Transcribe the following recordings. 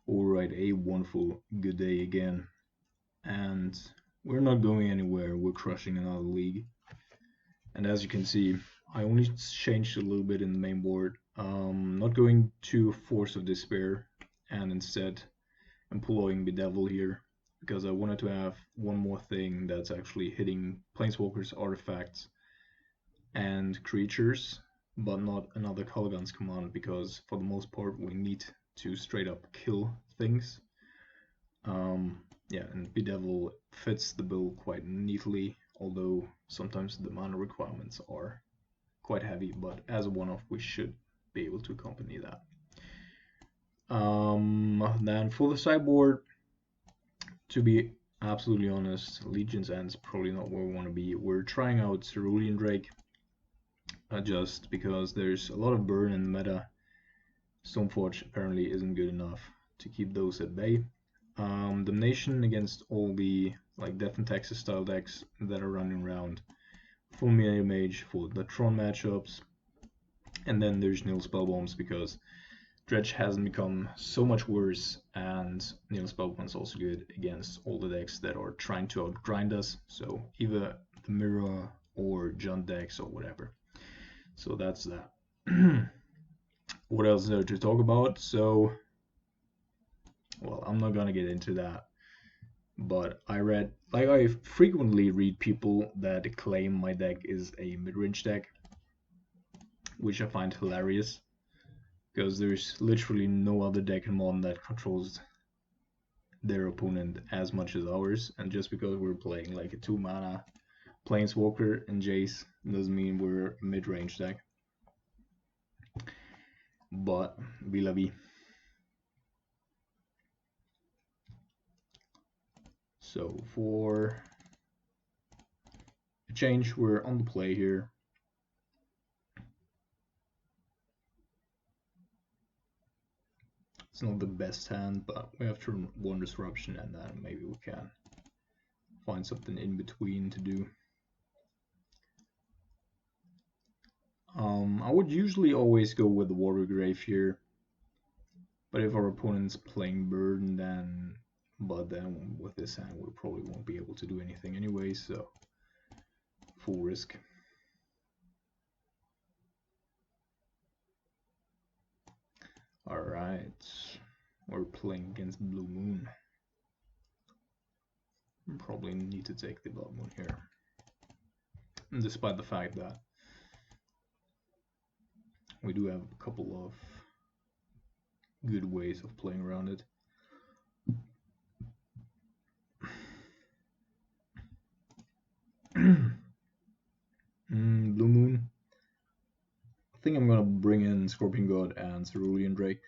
Alright, a wonderful good day again. And we're not going anywhere, we're crushing another league. And as you can see, I only changed a little bit in the main board. Not going to Force of Despair, and instead employing Bedevil here, because I wanted to have one more thing that's actually hitting Planeswalkers, artifacts, and creatures, but not another Color command, because for the most part we need to straight up kill things. Yeah, and Bedevil fits the bill quite neatly, although sometimes the mana requirements are quite heavy, but as a one-off we should be able to accompany that. Then for the sideboard, to be absolutely honest, Legion's End's probably not where we want to be. We're trying out Cerulean Drake, just because there's a lot of burn in the meta. Stoneforge apparently isn't good enough to keep those at bay. Domination against all the like Death and Texas style decks that are running around. Fulminator Mage for the Tron matchups. And then there's Nil Spellbombs because Dredge hasn't become so much worse, and Nil Spellbomb's also good against all the decks that are trying to outgrind us. So either the Mirror or Junt decks or whatever. So that's that. What else is there to talk about? So, well, I'm not gonna get into that. But I frequently read people that claim my deck is a mid-range deck, which I find hilarious, because there's literally no other deck in Modern that controls their opponent as much as ours, and just because we're playing like a 2-mana Planeswalker and Jace doesn't mean we're a mid-range deck. But, vis-a-vis. So for a change, we're on the play here. It's not the best hand, but we have turn 1 Disruption, and then maybe we can find something in between to do. I would usually always go with the Water Grave here, but if our opponent's playing Burden, then with this hand we probably won't be able to do anything anyway, so full risk. Alright, we're playing against Blue Moon. Probably need to take the Blood Moon here, despite the fact that we do have a couple of good ways of playing around it. Blue Moon. I think I'm gonna bring in Scorpion God and Cerulean Drake.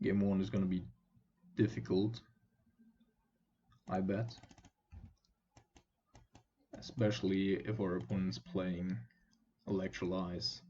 Game 1 is gonna be difficult, I bet. Especially if our opponent's playing Electrolyze.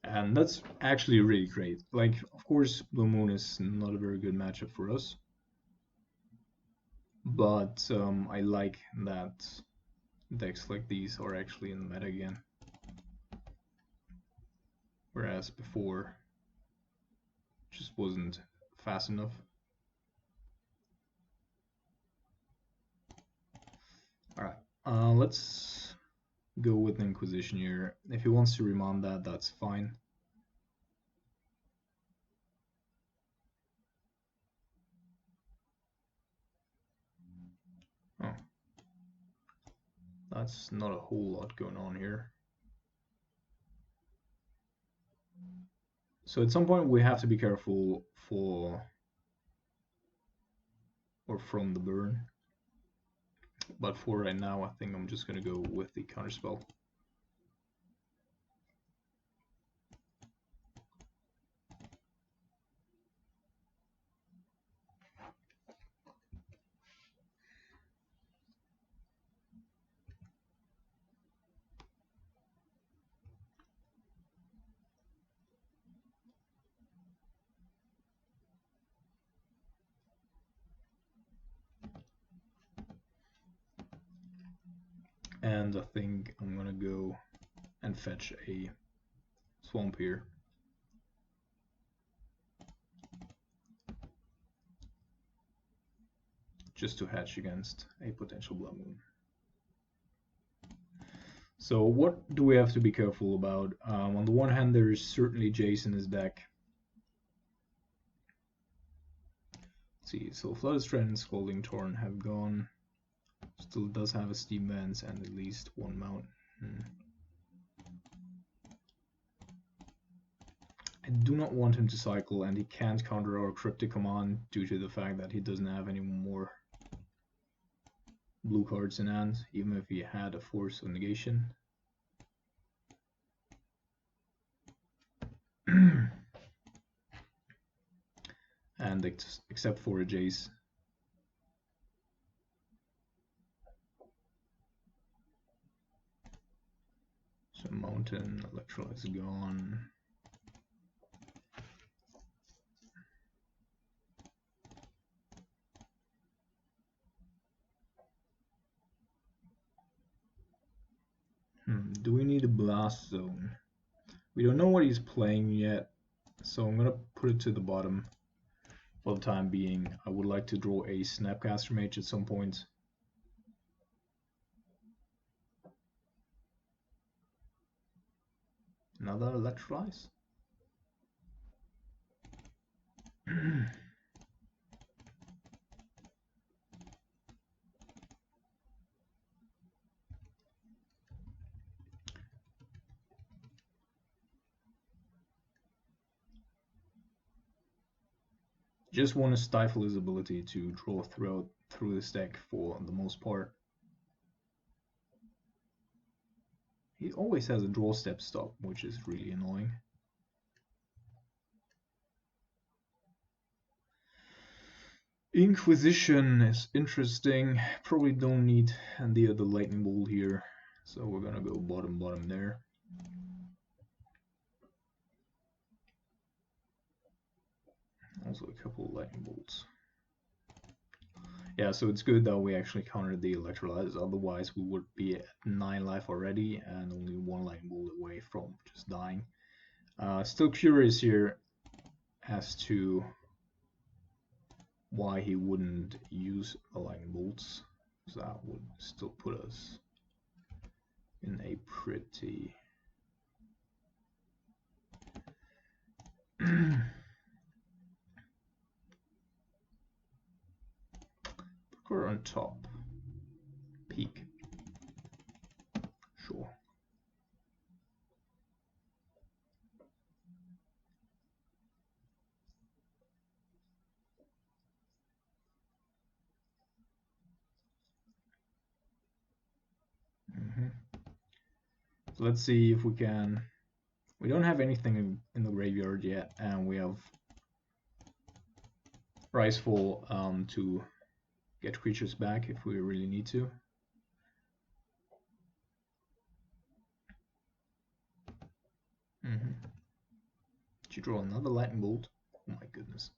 And that's actually really great. Like, of course, Blue Moon is not a very good matchup for us, but I like that decks like these are actually in the meta again, whereas before just wasn't fast enough. Alright, let's go with Inquisition here. If he wants to remand that, that's fine. Oh, that's not a whole lot going on here. So at some point we have to be careful for or from the burn. But for right now, I think I'm just gonna go with the counterspell. And I think I'm gonna go and fetch a swamp here. Just to hedge against a potential blood moon. So what do we have to be careful about? On the one hand, there's certainly Jace in his deck. Let's see, so Flooded Strand and Scalding Torrent have gone. Still does have a Steam Vents and at least one mount. I do not want him to cycle, and he can't counter our Cryptic Command due to the fact that he doesn't have any more blue cards in hand, even if he had a Force of Negation. And except for a Jace. So Mountain, Electrolyte is gone. Do we need a Blast Zone? We don't know what he's playing yet, so I'm gonna put it to the bottom for the time being. I would like to draw a Snapcaster Mage at some point. Another Electrolyze? Just want to stifle his ability to draw through this deck for the most part. He always has a draw step stop, which is really annoying. Inquisition is interesting. Probably don't need the other lightning bolt here, so we're gonna go bottom there. Also a couple of lightning bolts. Yeah, so it's good that we actually countered the Electrolyze, otherwise we would be at 9 life already and only 1 lightning bolt away from just dying. Still curious here as to why he wouldn't use a lightning bolts, because that would still put us in a pretty We're on top. Peak. Sure. So let's see if we can. We don't have anything in the graveyard yet, and we have Icefall to get creatures back if we really need to. Did you draw another lightning bolt? Oh my goodness.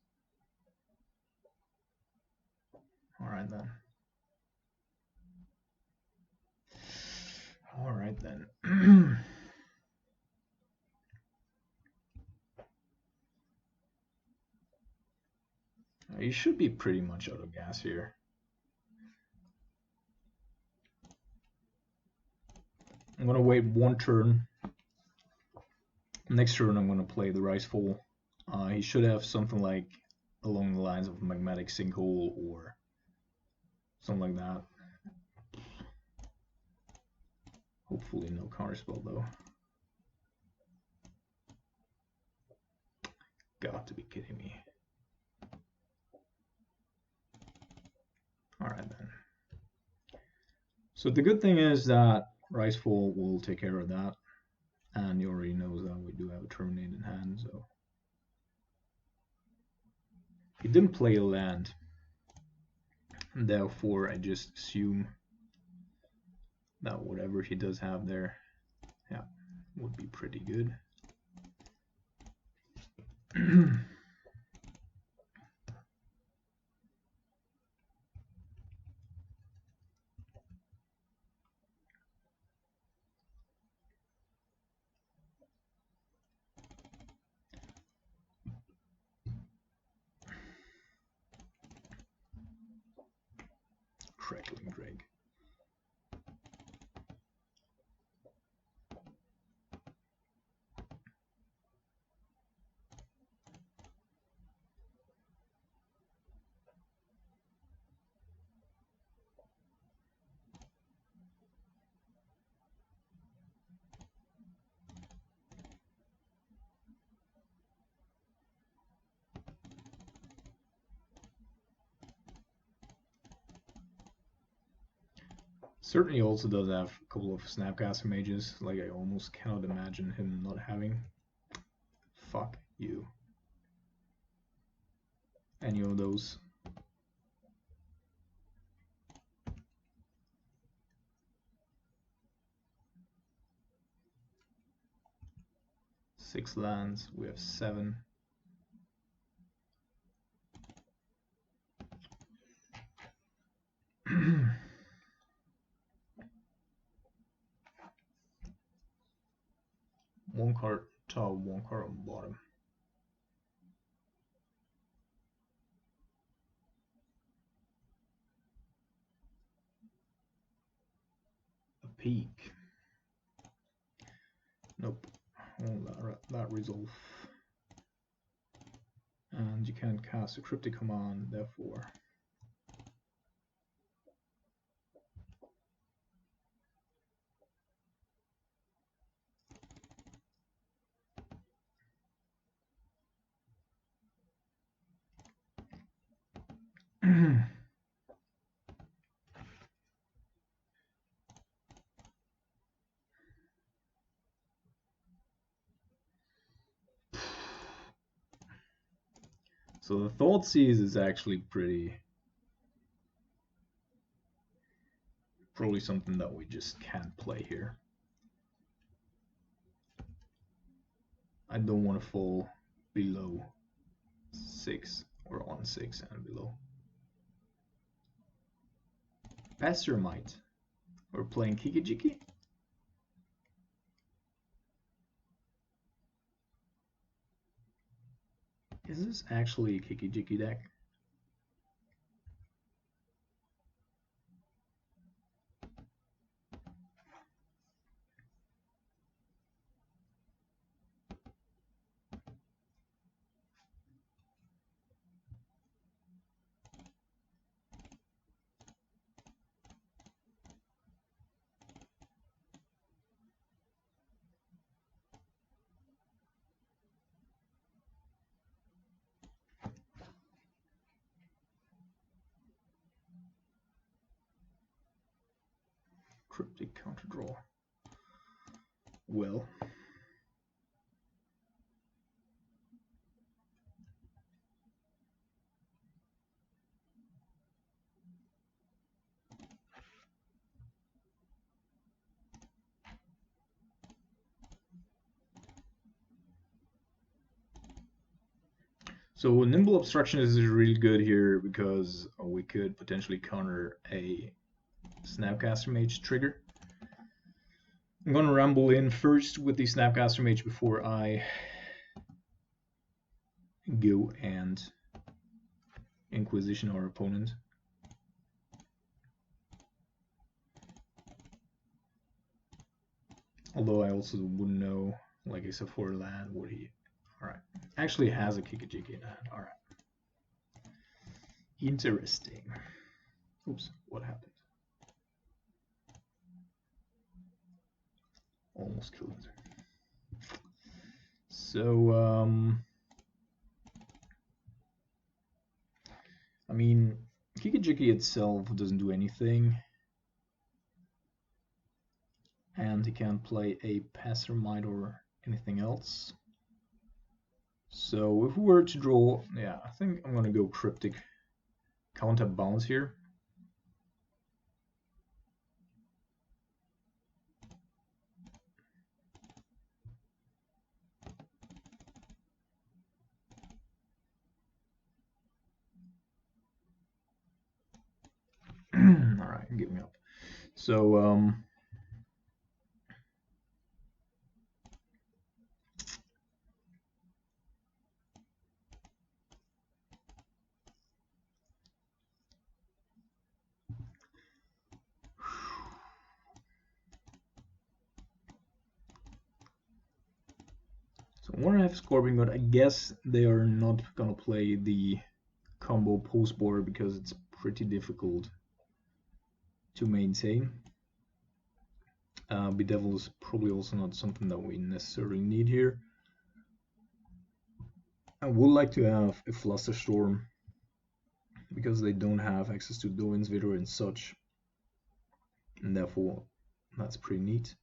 Alright then. Alright then. You should be pretty much out of gas here. I'm gonna wait one turn. Next turn I'm gonna play the Icefall. He should have something like along the lines of Magmatic Sinkhole or something like that. Hopefully no counterspell though. Got to be kidding me. Alright then. So the good thing is that Icefall will take care of that. And he already knows that we do have a Terminate in hand, so. He didn't play a land. And therefore I just assume that whatever he does have there, yeah, would be pretty good. crackling drake. Certainly also does have a couple of Snapcaster mages, like I almost cannot imagine him not having. Fuck you. Any of those. Six lands, we have 7. One card top, one card on bottom. A peak. Nope. Well, that resolve. And you can't cast a cryptic command, therefore. So the Thoughtseize is actually probably something that we just can't play here. I don't want to fall below 6 or on 6 and below. Passermite. We're playing Kikijiki. Is this actually a Kikijiki deck? Cryptic counter draw. Well. So Nimble Obstruction is really good here because we could potentially counter a Snapcaster Mage trigger. I'm gonna ramble in first with the Snapcaster Mage before I go and Inquisition our opponent. Although I also wouldn't know, like except for land, what he... Alright. Actually has a Kikijiki in hand. Alright. Interesting. Oops, what happened? Almost killed it. So, I mean, Kikijiki itself doesn't do anything. And he can't play a Passermite or anything else. So if we were to draw, yeah, I think I'm gonna go Cryptic counter bounce here. Alright, give me up. So So 1.5 Scorpion God. I guess they are not gonna play the combo post board because it's pretty difficult to maintain. Bedevil is probably also not something that we necessarily need here. I would like to have a Flusterstorm because they don't have access to Doin's Vidor and such, and therefore that's pretty neat.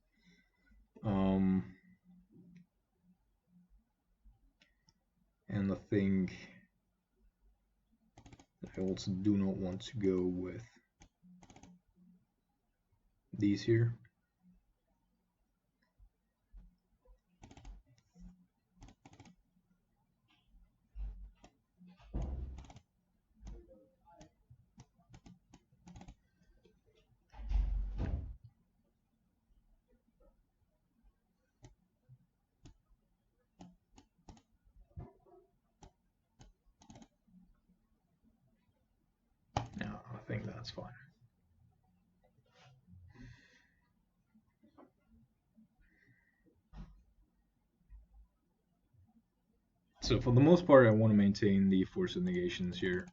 And I think I also do not want to go with these here. Yeah, I think that's fine. So for the most part, I want to maintain the force of negations here.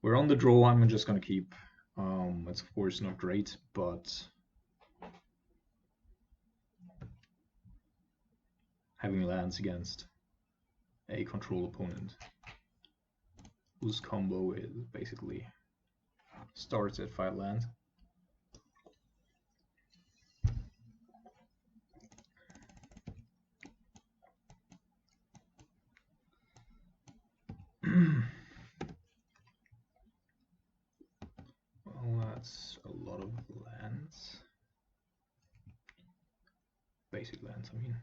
We're on the draw. I'm just gonna keep. It's of course not great, but having lands against a control opponent whose combo is basically starts at 5 land. Well, that's a lot of lands. Basic lands, I mean.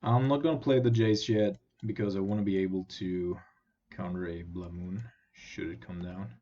I'm not gonna play the Jace yet because I want to be able to counter a Blood Moon should it come down.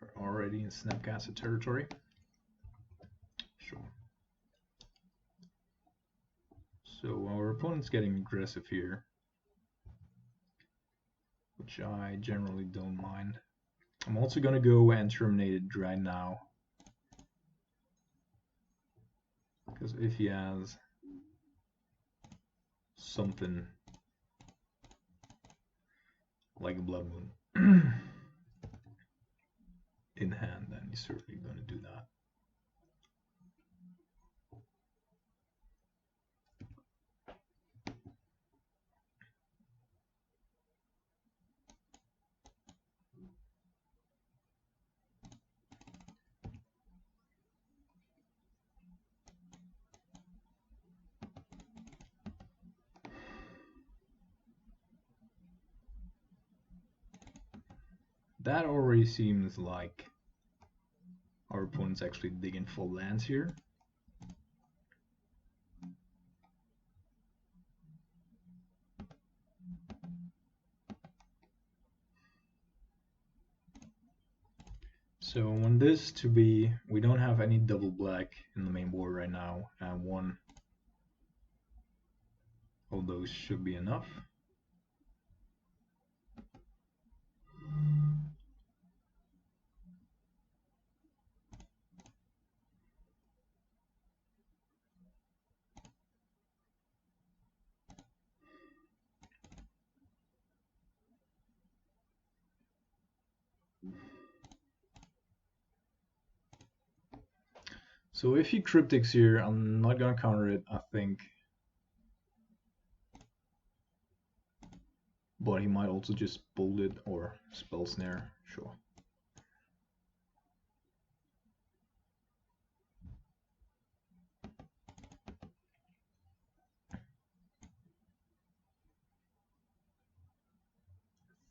We're already in Snapcaster territory. Sure. So our opponent's getting aggressive here, which I generally don't mind. I'm also gonna go and terminate it right now, because if he has something like a Blood Moon in hand, then he's certainly gonna do that. That already seems like our opponent's actually digging full lands here. So I want this to be, we don't have any double black in the main board right now, and one of those should be enough. So if he cryptics here, I'm not gonna counter it, I think. But he might also just bolt it or spell snare, sure.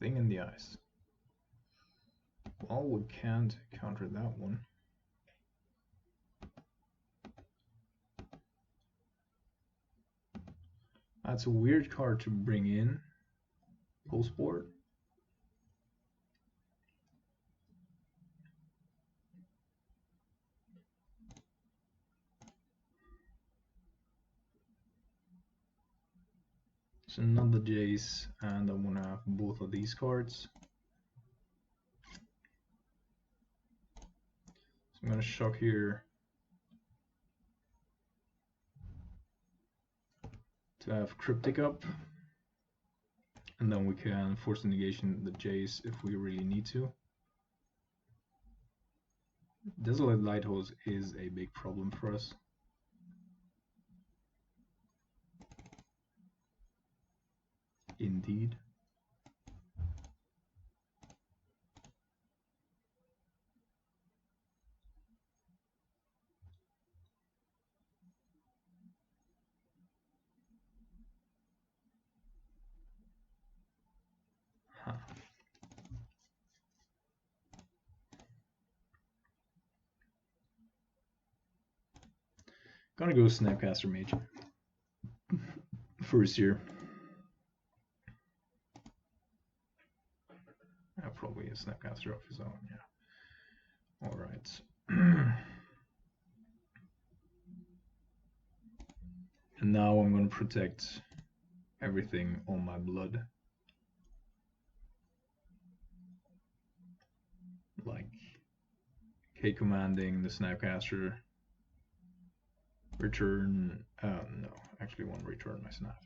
Thing in the ice. Well, we can't counter that one. That's a weird card to bring in post board. So another Jace, and I'm gonna have both of these cards. So I'm gonna shock here to have Cryptic up, and then we can force the negation the Jace if we really need to. Desolate Lighthouse is a big problem for us. Indeed. Huh. Gonna go Snapcaster Mage. First year. Probably a Snapcaster of his own, yeah. Alright. And now I'm gonna protect everything on my blood. Like K commanding the Snapcaster. Return, no, actually want to return my snap.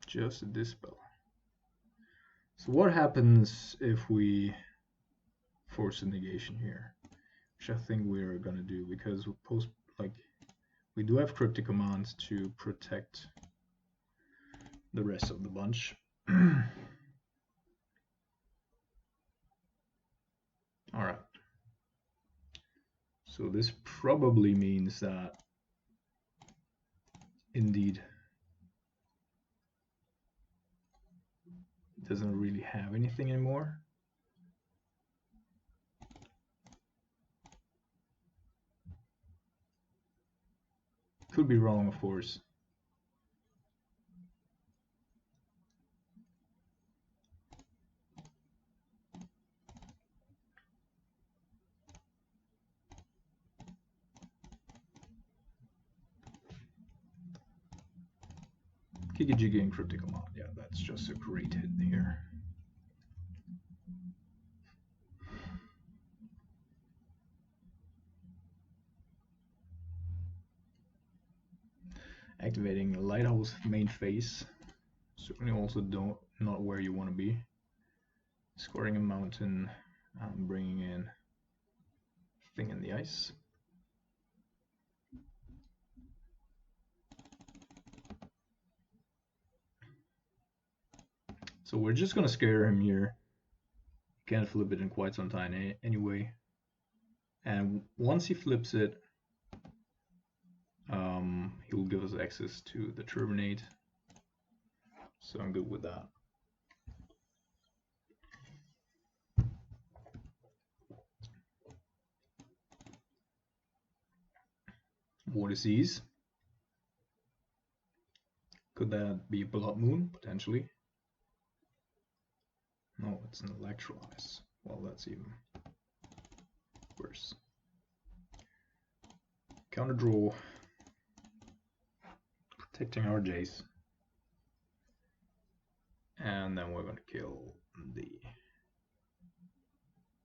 Just a dispel. So what happens if we force a negation here? Which I think we're gonna do, because we do have cryptic commands to protect the rest of the bunch. Alright. So this probably means that indeed it doesn't really have anything anymore. Could be wrong, of course. Kikijiki and Cryptic Command, yeah, that's just a great hit here. Activating Lighthouse main phase. Certainly also not where you want to be. Scoring a mountain, bringing in Thing in the Ice. So we're just gonna scare him here. Can't flip it in quite some time anyway. And once he flips it, he'll give us access to the Turbinate. So I'm good with that. Vortices. Could that be Blood Moon, potentially? No, it's an Electrolyze. Well, that's even worse. Counter draw. Protecting our Jace. And then we're going to kill the...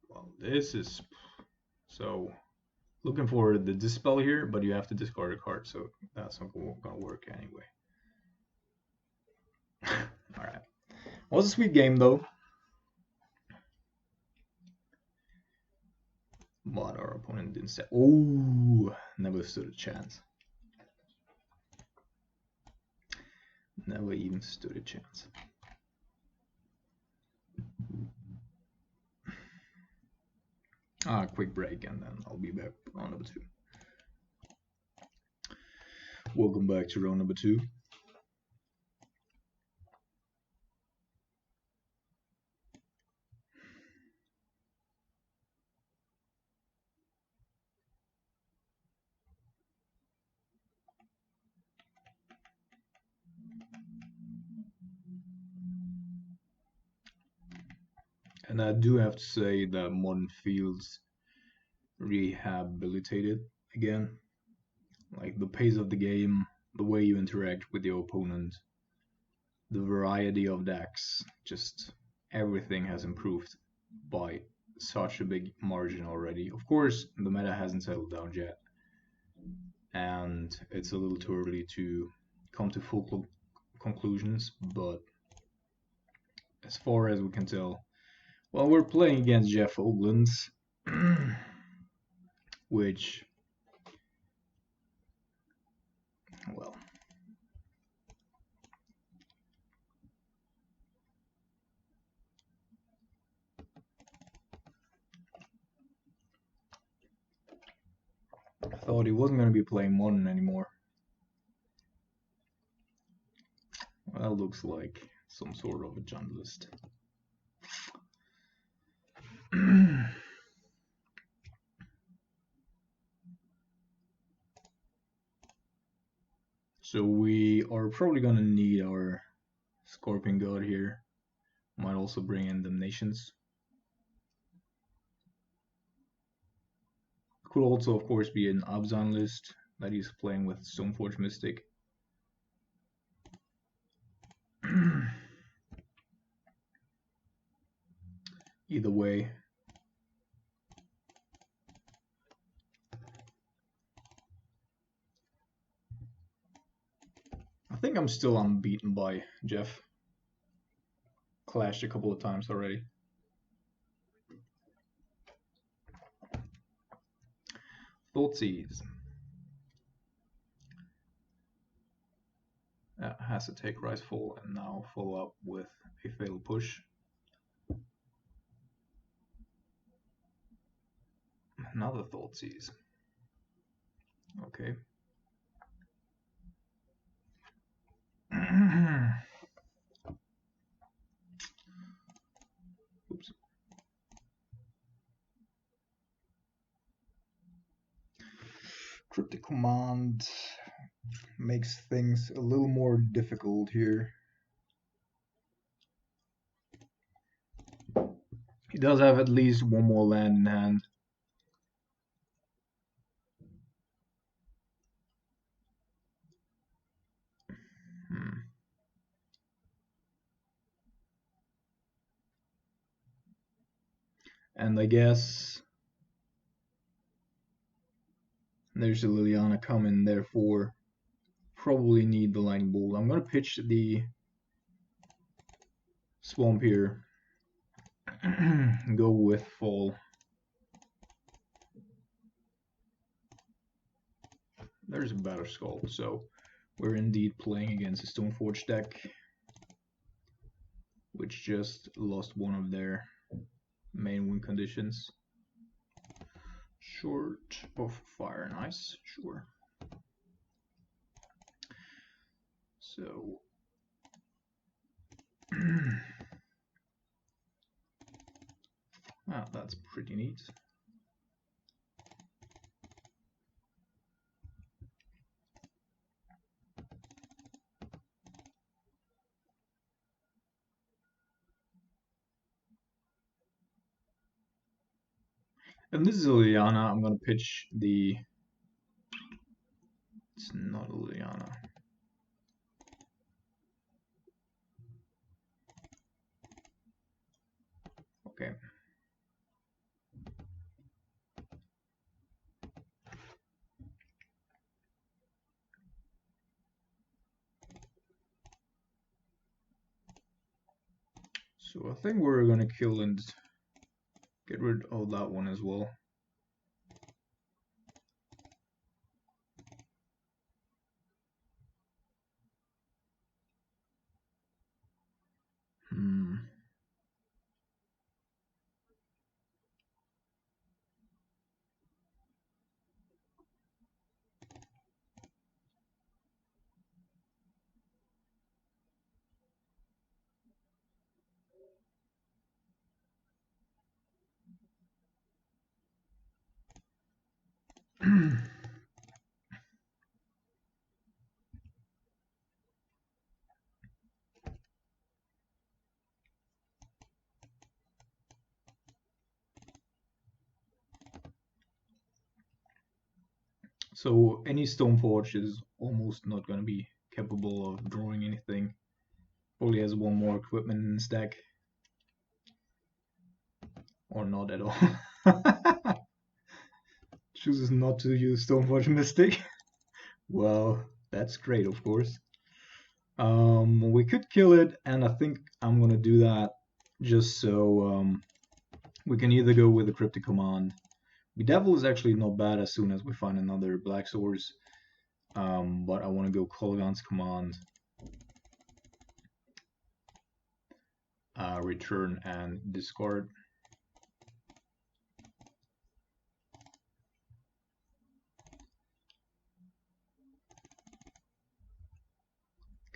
Well, this is... So, looking for the Dispel here, but you have to discard a card, so that's not going to work anyway. Alright. Was a sweet game, though. But our opponent didn't say... Oh, never stood a chance. Never even stood a chance. Quick break and then I'll be back on number 2. Welcome back to round number 2. And I do have to say that modern feels rehabilitated again. Like the pace of the game, the way you interact with your opponent, the variety of decks, just everything has improved by such a big margin already. Of course, the meta hasn't settled down yet, and it's a little too early to come to full conclusions, but as far as we can tell, well, we're playing against Jeff Oglands, which, well, I thought he wasn't going to be playing Modern anymore. Well, that looks like some sort of a junglist. So we are probably going to need our Scorpion God here. Might also bring in Damnations. Could also, of course, be an Abzan list that he's playing with Stoneforge Mystic. Either way, I think I'm still unbeaten by Jeff. Clashed a couple of times already. Thoughtseize. Has to take Rise Full and now follow up with a Fatal Push. Another Thoughtseize. Okay. Oops. Cryptic Command makes things a little more difficult here. He does have at least one more land in hand. And I guess there's a Liliana coming, therefore probably need the Lightning Bolt. I'm gonna pitch the Swamp here. Go with Fall. There's a Battle Skull, so we're indeed playing against a Stoneforge deck, which just lost one of their main win conditions. Short of Fire and Ice, sure. So wow, that's pretty neat. And this is a Liliana. I'm gonna pitch the. It's not a Liliana. Okay. So I think we're gonna kill and get rid of that one as well. So any Stoneforge is almost not going to be capable of drawing anything. Probably has one more equipment in his deck. Or not at all. Chooses not to use Stoneforge Mystic. Well, that's great, of course. We could kill it, and I think I'm gonna do that just so we can either go with the Cryptic Command. Bedevil is actually not bad as soon as we find another Black Source, but I want to go Kolaghan's Command, return and discard.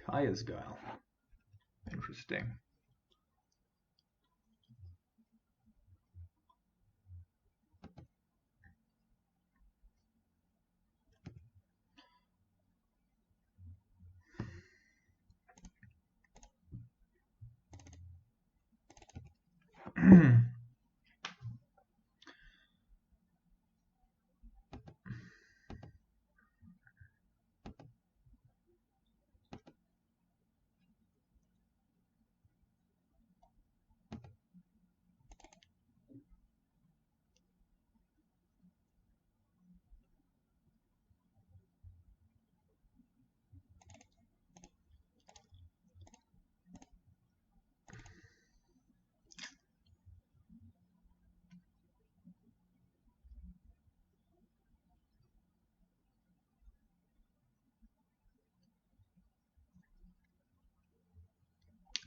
Kaya's Guile. Interesting.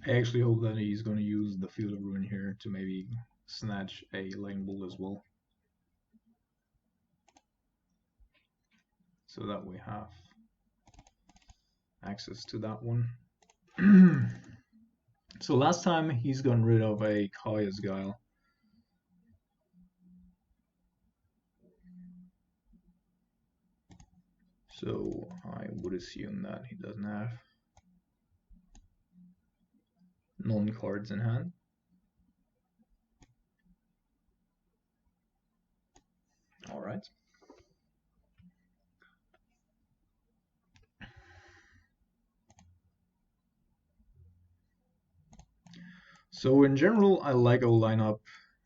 I actually hope that he's going to use the Field of Ruin here to maybe snatch a Lightning Bolt as well. So that we have access to that one. So last time he's gotten rid of a Kaya's Guile. So I would assume that he doesn't have non-cards in hand. All right. So in general, I like our lineup.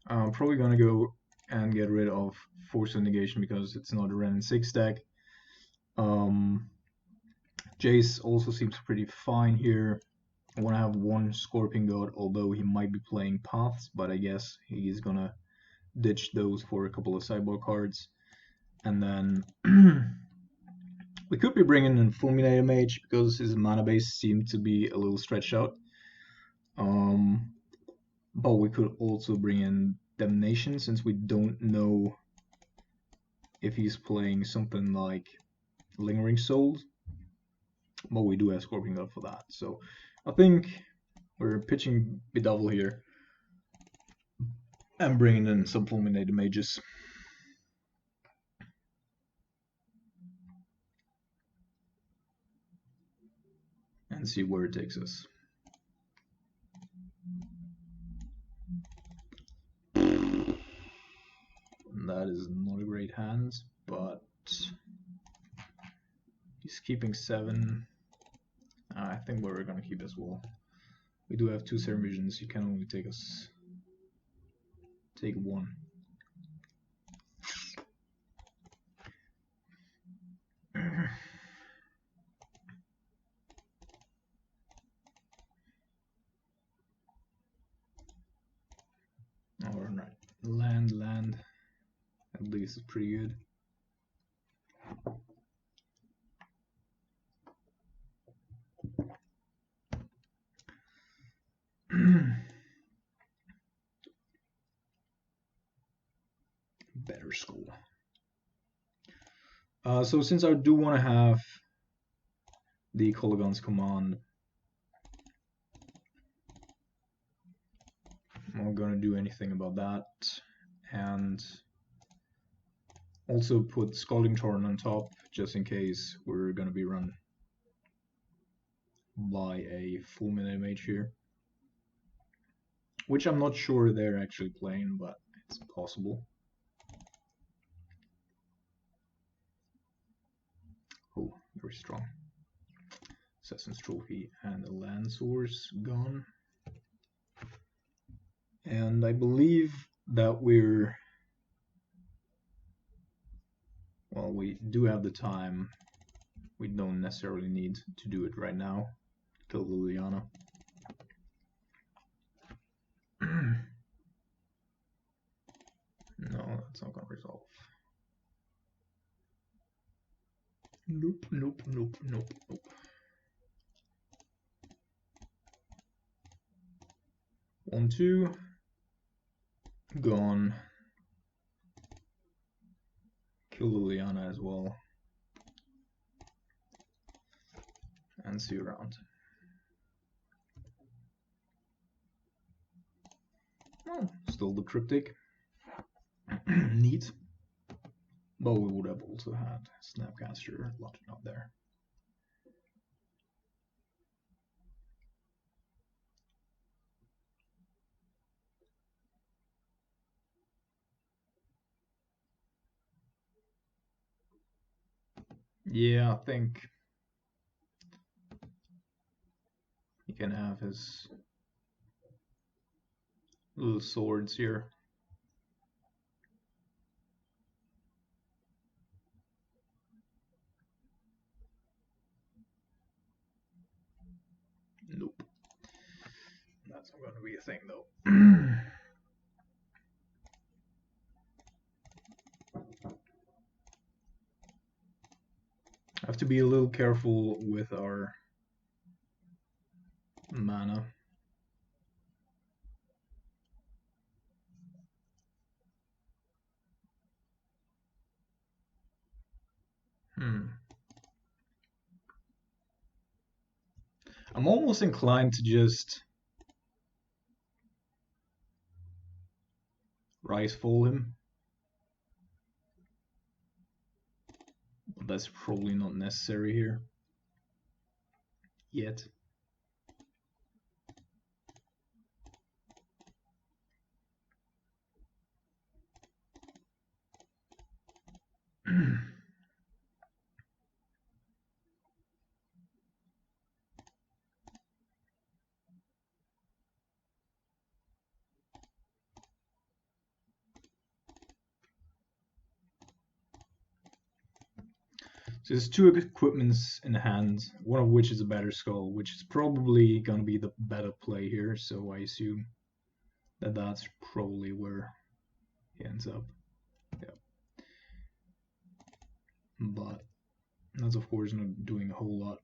I'm probably gonna go and get rid of Force of Negation because it's not a Ren 6 deck. Jace also seems pretty fine here. I want to have one Scorpion God, although he might be playing Paths, but I guess he's gonna ditch those for a couple of sideboard cards. And then we could be bringing in Fulminator Mage because his mana base seemed to be a little stretched out. But we could also bring in Damnation since we don't know if he's playing something like Lingering Souls. But we do have Scorpion God for that. So I think we're pitching Bedevil here and bringing in some Fulminator Mages. And see where it takes us. That is not a great hand, but he's keeping 7. I think we're gonna keep as well. We do have 2 Serum Visions. You can only take 1. Alright, land. At least it's pretty good. Better school. So since I do want to have the Kolaghan's Command, I'm not gonna do anything about that, and Also put Scalding Torrent on top, just in case we're gonna be run by a full melee mage here. Which I'm not sure they're actually playing, but it's possible. Oh, very strong. Assassin's Trophy and the Land Source gone. And I believe that well, we do have the time. We don't necessarily need to do it right now. Kill Liliana. No, that's not gonna resolve. Nope, nope, nope, nope, nope. 1-2. Gone. Kill Liliana as well. And see you around. Oh, still the cryptic. Neat. But we would have also had Snapcaster lodged out there. Yeah, I think he can have his little swords here. Nope. That's not going to be a thing though. Have to be a little careful with our mana. I'm almost inclined to just Rise Fall him. But that's probably not necessary here. Yet. So there's two equipments in hand, one of which is a Better Skull, which is probably going to be the better play here, so I assume that that's probably where he ends up. Yeah. But that's of course not doing a whole lot.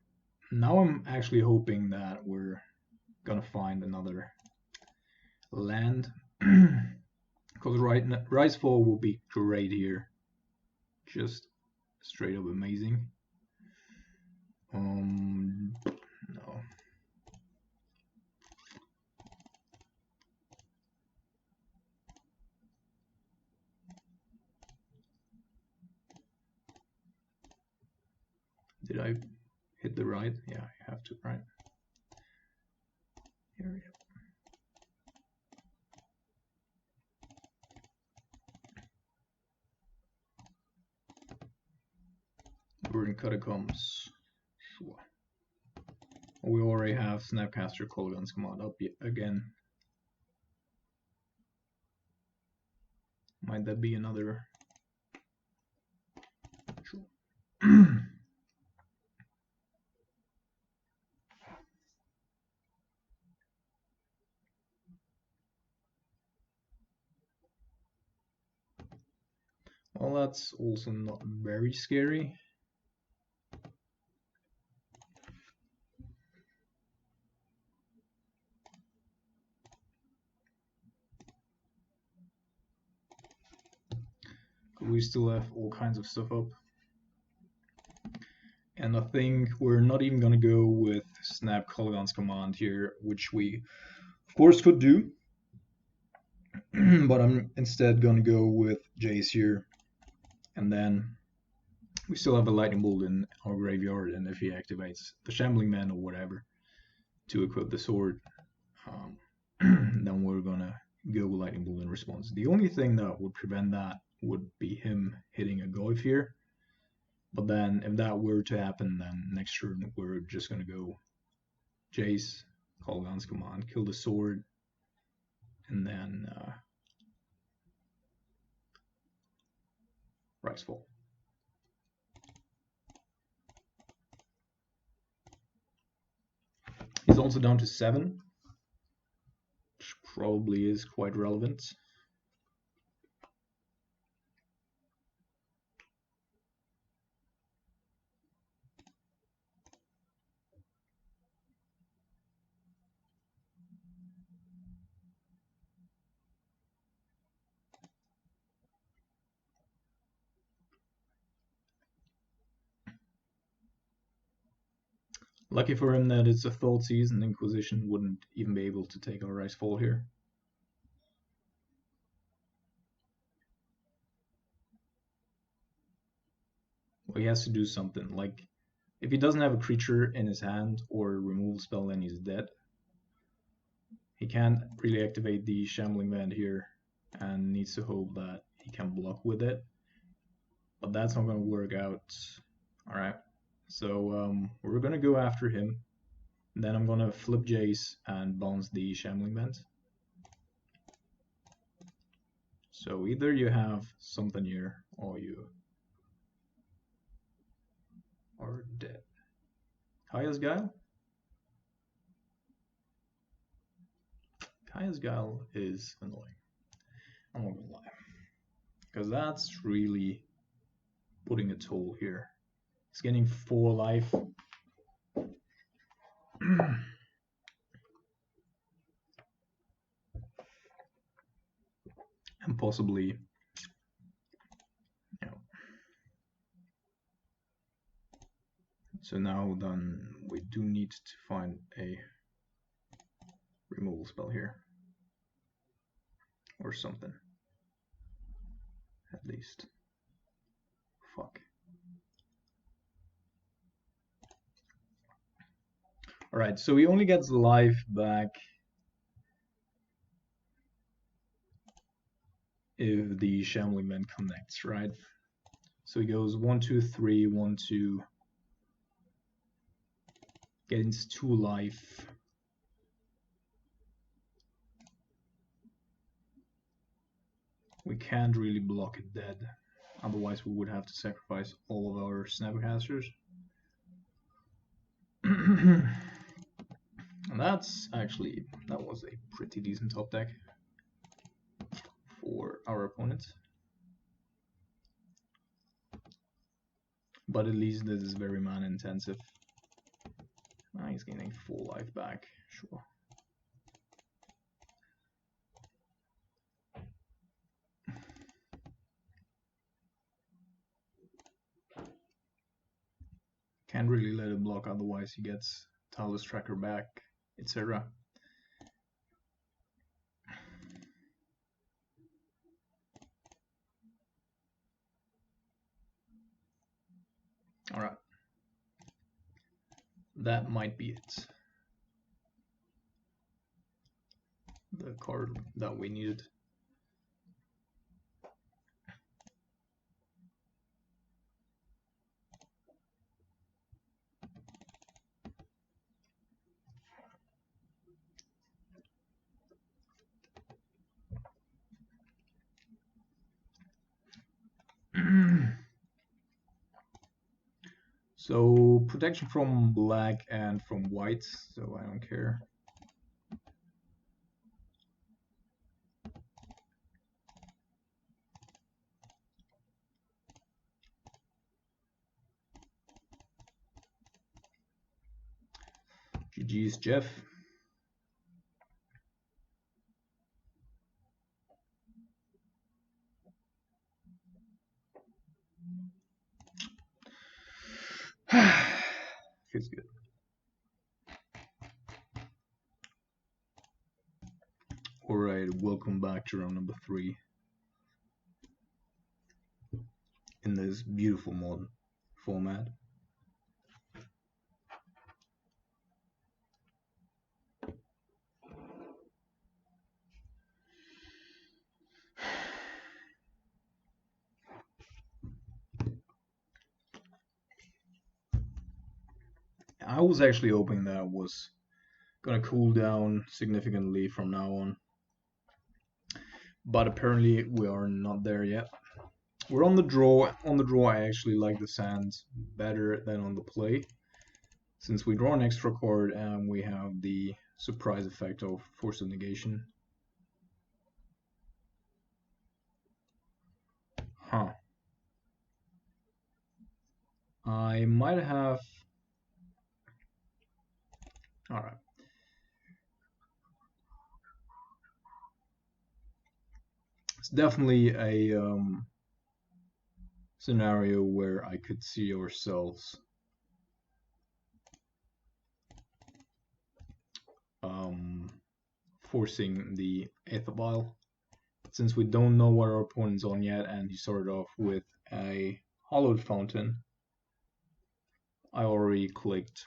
Now I'm actually hoping that we're gonna find another land, because Rise Fall will be great here. Just straight up amazing. No. Did I hit the right? Yeah, I have to, right? Here we go. We're in Catacombs. Sure. We already have Snapcaster Colgan's command up again. Might that be another? Sure. Well, that's also not very scary. We still have all kinds of stuff up. And I think we're not even going to go with Snap Colgan's command here, which we of course could do. But I'm instead going to go with Jace here And then we still have a lightning bolt in our graveyard, and if he activates the Shambling Man or whatever to equip the sword, then we're gonna go lightning bolt in response. The only thing that would prevent that would be him hitting a Goyf here. But then if that were to happen, then next turn we're just gonna go Jace, call Guns Command, kill the sword, and then Rexfall. He's also down to 7, which probably is quite relevant. Lucky for him that it's a Thoughtseize and Inquisition wouldn't even be able to take our Ricefall here. Well, he has to do something. Like, if he doesn't have a creature in his hand or a removal spell, then he's dead. He can't really activate the Shambling Band here and needs to hope that he can block with it. But that's not going to work out. Alright, so we're going to go after him. Then I'm going to flip Jace and bounce the Shambling Band. So either you have something here or you are dead. Kaya's Guile? Kaya's Guile is annoying. I'm not gonna lie. Because that's really putting a toll here. He's getting 4 life. And possibly, you know. So now then we do need to find a removal spell here. Or something. At least. Fuck. Alright, so he only gets life back if the Shambling Man connects, right? So he goes 1, 2, 3, 1, 2, gains 2 life. We can't really block it dead, otherwise we would have to sacrifice all of our Snapcasters. And that was a pretty decent top deck for our opponents. But at least this is very mana intensive. He's gaining 4 life back, sure. Can't really let it block, otherwise he gets Talus Tracker back, etc. Alright. That might be it. The card that we needed. So protection from black and from white, so I don't care. GG's Jeff. Feels good. Alright, welcome back to round number 3 in this beautiful mod format. I was actually hoping that it was gonna cool down significantly from now on, but apparently we are not there yet. We're on the draw. On the draw, I actually like the sands better than on the play, since we draw an extra card and we have the surprise effect of Force of Negation. Huh. I might have... Alright. It's definitely a scenario where I could see ourselves forcing the Aethabile, since we don't know what our opponent's on yet, and he started off with a Hollowed Fountain. I already clicked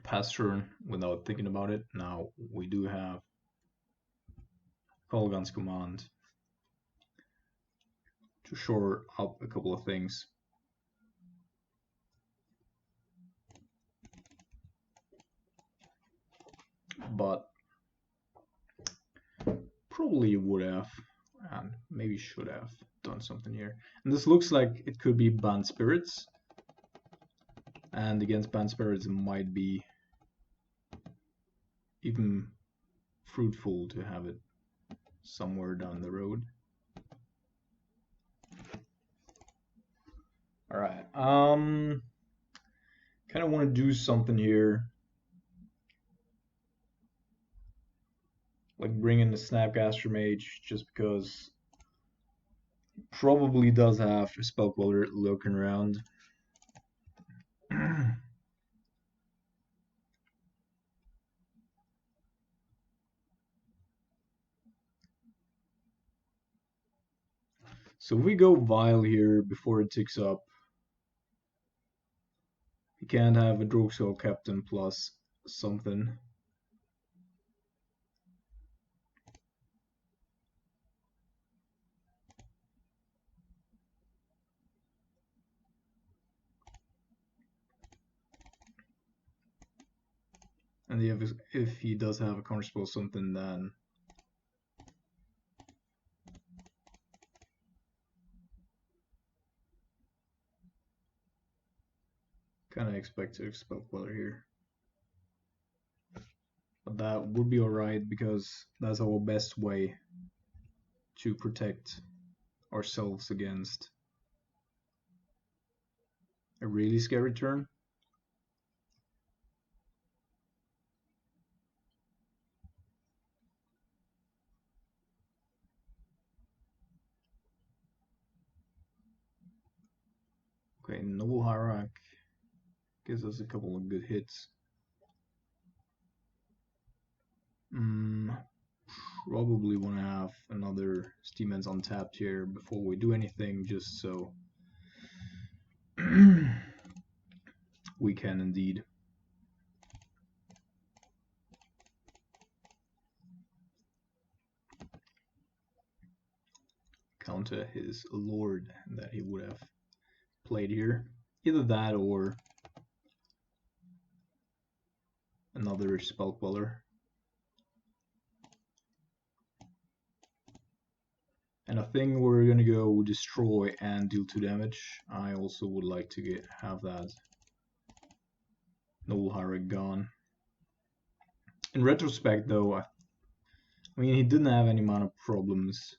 pass turn without thinking about it. Now we do have Kolgan's command to shore up a couple of things. But probably would have, and maybe should have, done something here. And this looks like it could be Banned Spirits. And against Banned Spirits it might be even fruitful to have it somewhere down the road. Alright, kind of want to do something here. Like bring in the Snapcaster Mage, just because he probably does have a Spellqueller lurking around. So if we go Vile here before it ticks up, we can't have a Drogskull Captain plus something. And if he does have a counterspell something, then kind of expect to expel Queller here. But that would be alright, because that's our best way to protect ourselves against a really scary turn. Okay, Noble Hierarch gives us a couple of good hits. Probably want to have another Steamens untapped here before we do anything, just so we can indeed counter his Lord that he would have played here. Either that or another Spellqueller. And I think we're gonna go destroy and deal 2 damage. I also would like to have that Noble Hierarch gone. In retrospect though, I mean, he didn't have any mana problems.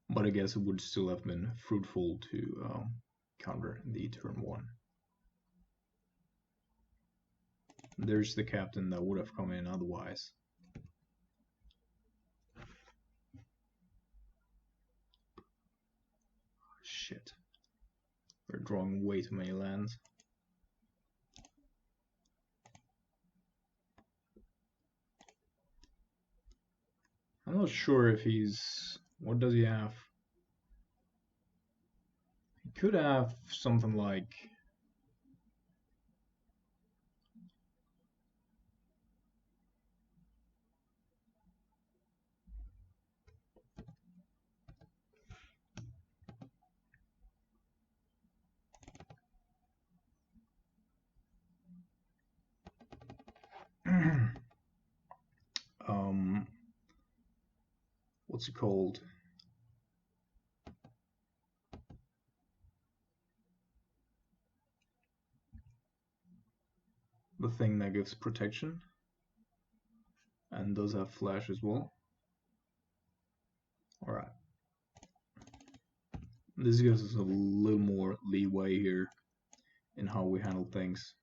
But I guess it would still have been fruitful to counter the turn 1. There's the captain that would have come in otherwise. Shit. We're drawing way too many lands. I'm not sure if he's... What does he have? He could have something like... what's it called? The thing that gives protection and does have flash as well. Alright. This gives us a little more leeway here in how we handle things.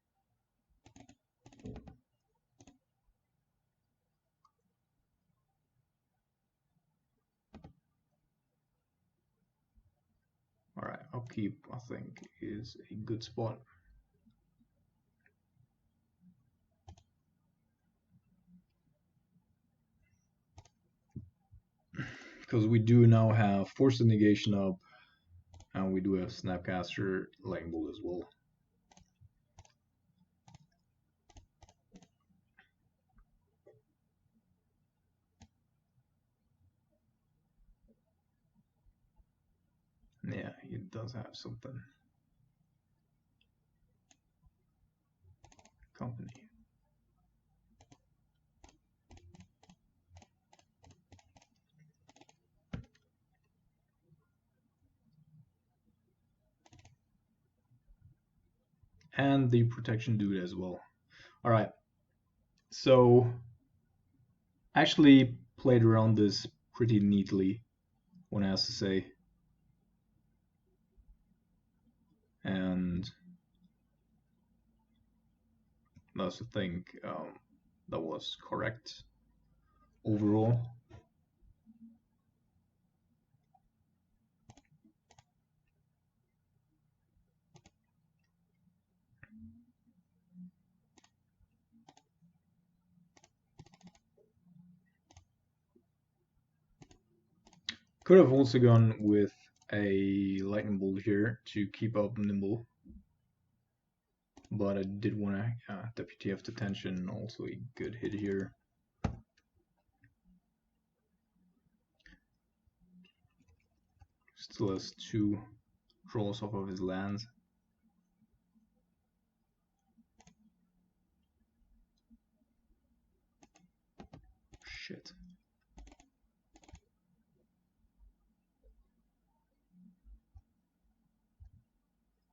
Alright, upkeep I think is a good spot. Because we do now have Force of Negation up, and we do have Snapcaster Lightning Bolt as well. Yeah, he does have something. Company. And the protection dude as well. Alright, so actually played around this pretty neatly, one has to say. And that's the thing that was correct overall. Could have also gone with a lightning bolt here to keep up nimble, but I did want to WTF detention, also a good hit here. Still has 2 draws off of his lands. Shit.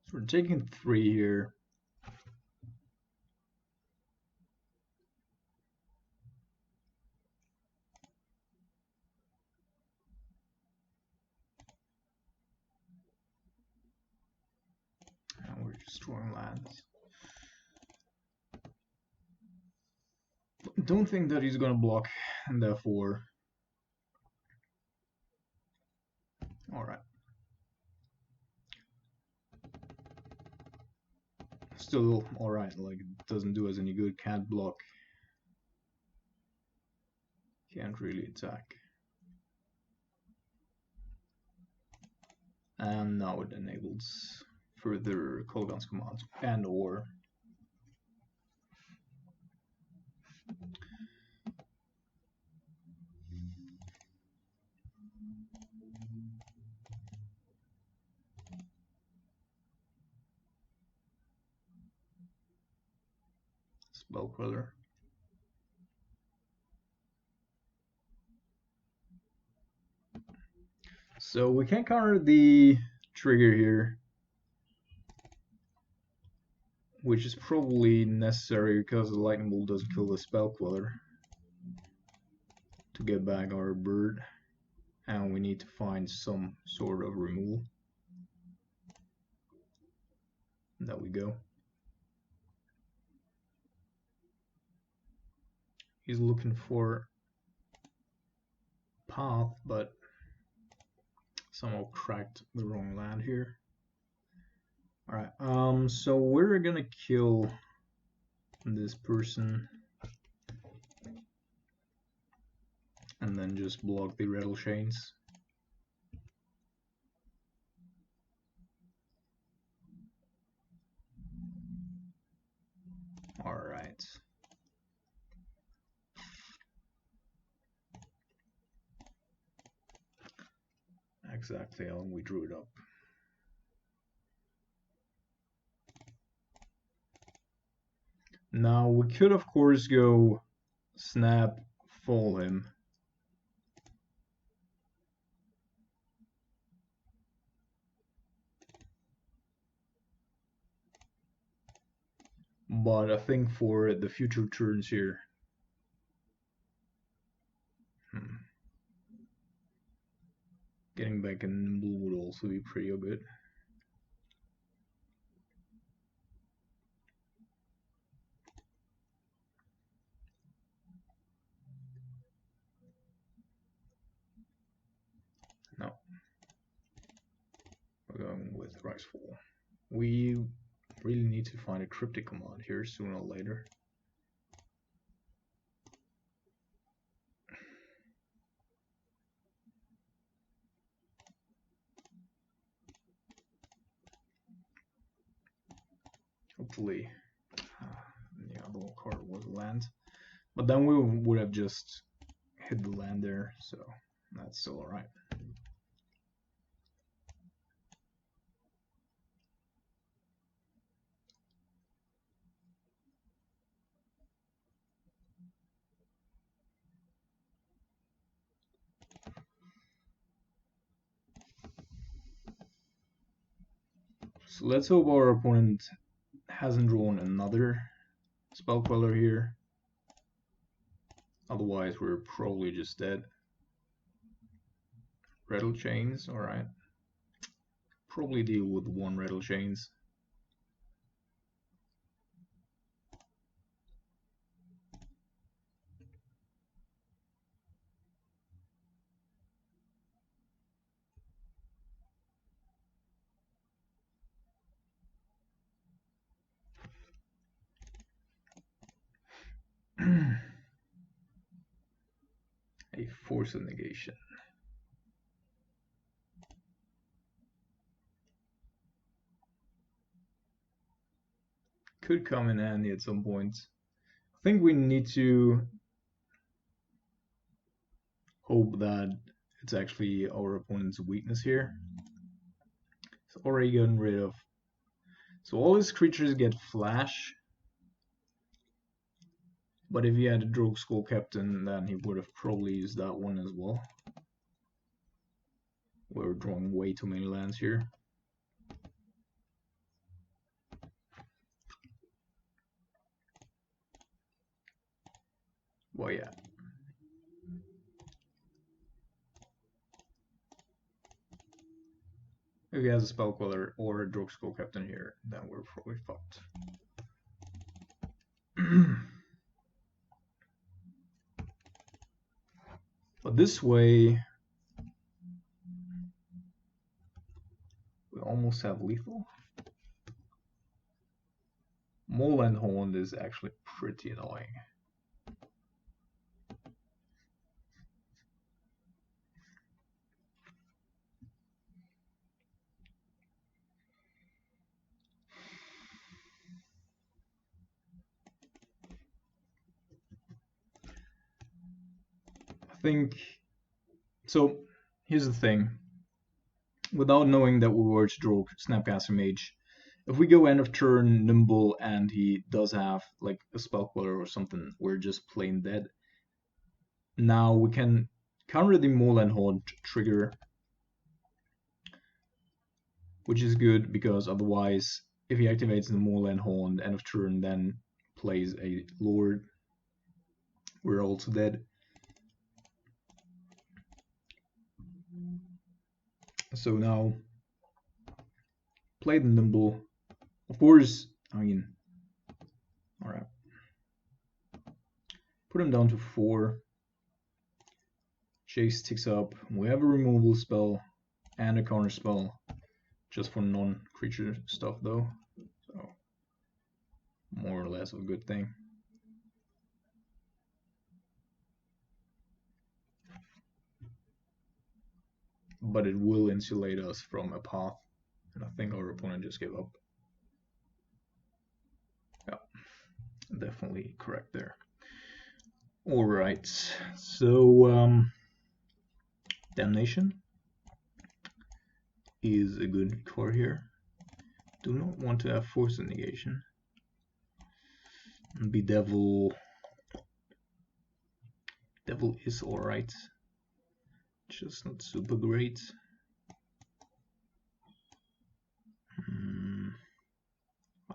So we're taking 3 here. And we're destroying lands. Don't think that he's gonna block, and therefore... Alright. Still alright, like it doesn't do us any good, can't block. Can't really attack. And now it enables further Kolgan's commands and or Spell Queller. So we can counter the trigger here, which is probably necessary because the lightning bolt doesn't kill the Spell Queller to get back our bird, and we need to find some sort of removal. And there we go. He's looking for path, but somehow cracked the wrong land here. Alright, so we're gonna kill this person and then just block the rattle chains. Alright. Exactly how we drew it up. Now we could of course go snap, fall him. But I think for the future turns here, getting back a nimble would also be pretty good. No. We're going with Ricefall. We really need to find a cryptic command here sooner or later. Hopefully, the other card was land. But then we would have just hit the land there, so that's still alright. So let's hope our opponent hasn't drawn another spell queller here. Otherwise, we're probably just dead. Rattle chains, alright. Probably deal with one rattle chains. A force of negation. Could come in handy at some point. I think we need to hope that it's actually our opponent's weakness here. It's already gotten rid of. So all his creatures get flash. But if he had a Drogue Skull Captain, then he would have probably used that one as well. We're drawing way too many lands here. Well, yeah. If he has a Spell Queller or a Drogue Skull Captain here, then we're probably fucked. But this way, we almost have lethal. Moland Horn is actually pretty annoying. I think so. Here's the thing. Without knowing that we were to draw Snapcaster Mage, if we go end of turn nimble and he does have like a spell queller or something, we're just plain dead. Now we can counter the Moland Horde trigger, which is good because otherwise, if he activates the Moland Horde end of turn, then plays a Lord, we're also dead. So now, play the nimble. Of course, I mean, alright. Put him down to 4. Chase ticks up. We have a removal spell and a counter spell, just for non-creature stuff though. So, more or less a good thing. but it will insulate us from a path. And I think our opponent just gave up. Yeah, definitely correct there. All right, so Damnation is a good card here. Do not want to have Force Negation. Bedevil. Devil is alright, just not super great.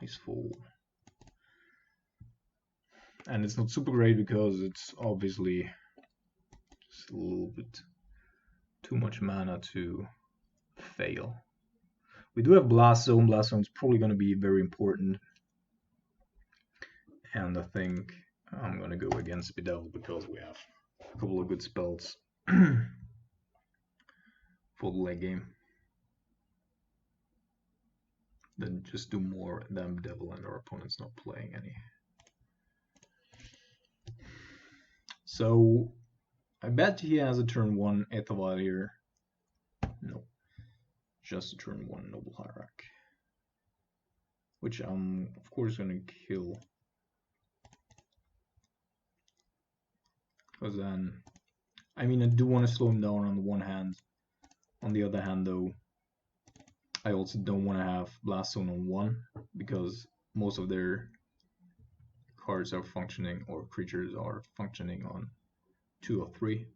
Icefall. And it's not super great because it's obviously just a little bit too much mana to fail. We do have Blast Zone. Blast Zone is probably going to be very important. And I think I'm going to go against Bedevil because we have a couple of good spells for the late game. Then just do more than Bedevil and our opponent's not playing any. So I bet he has a turn 1 Ethavile here. No. Just a turn 1 Noble Hierarch. Which I'm of course gonna kill. Because then, I mean, I do want to slow him down on the one hand. On the other hand though, I also don't want to have Blast Zone on 1, because most of their cards are functioning, or creatures are functioning on 2 or 3.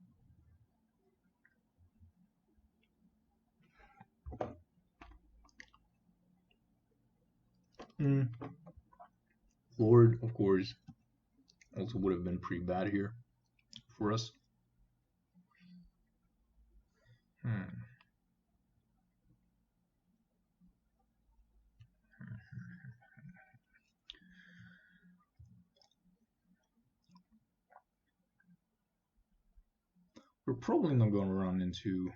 Lord, of course, also would have been pretty bad here for us. We're probably not going to run into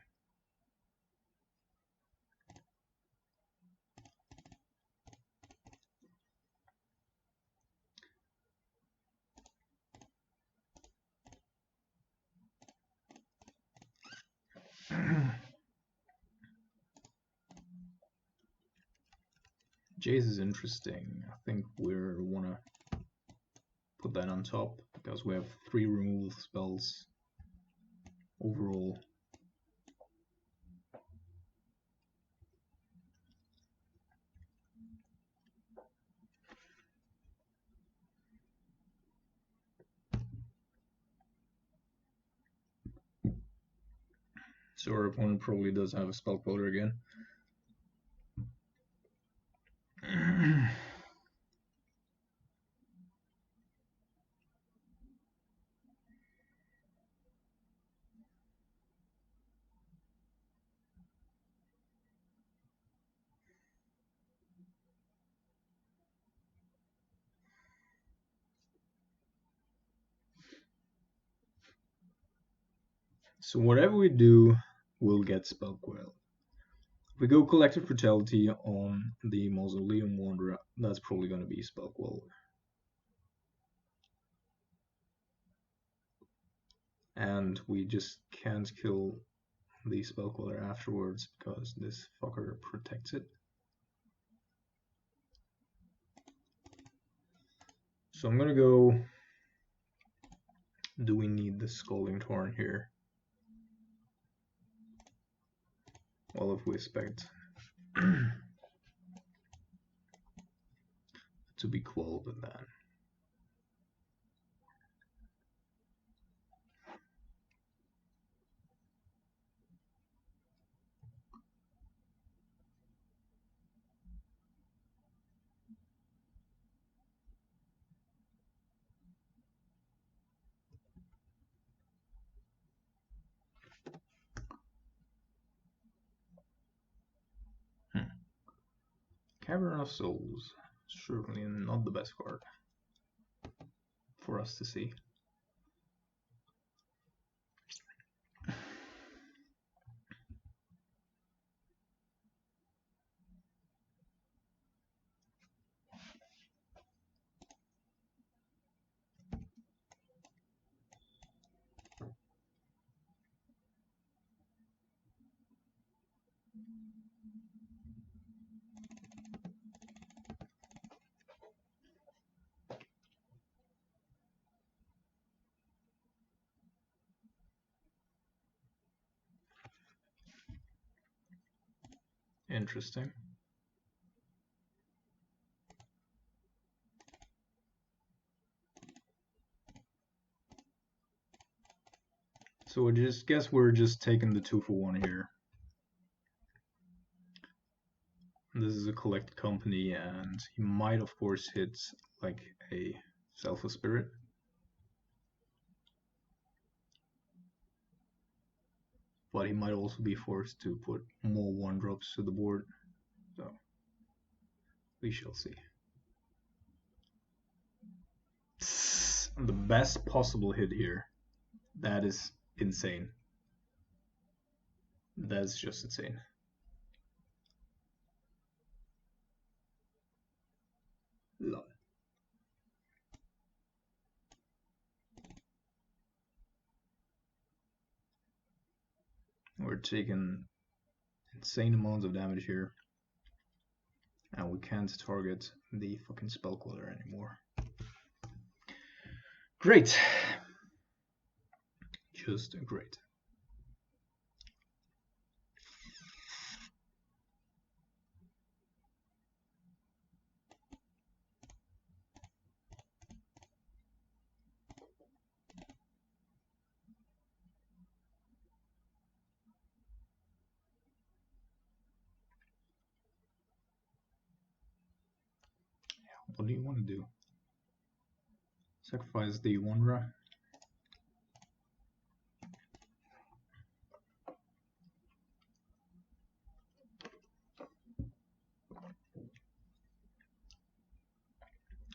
Jace is interesting. I think we want to put that on top because we have 3 removal spells overall. So our opponent probably does have a spell quota again. So whatever we do, we'll get spell quell. If we go Collective Brutality on the Mausoleum Wanderer, that's probably going to be spell quell. And we just can't kill the spell queller afterwards because this fucker protects it. So I'm gonna go. Do we need the Scalding Torrent here? Well, if we expect to be quelled, then Cavern of Souls, certainly not the best card for us to see. Interesting. So I just guess we're just taking the 2-for-1 here. This is a collected company, and he might of course hit like a Selfless Spirit. But he might also be forced to put more 1-drops to the board. So we shall see. The best possible hit here. That is insane. That's just insane. Lol. We're taking insane amounts of damage here. And we can't target the fucking spell clutter anymore. Great. Just great. What do you want to do? Sacrifice the Wanderer.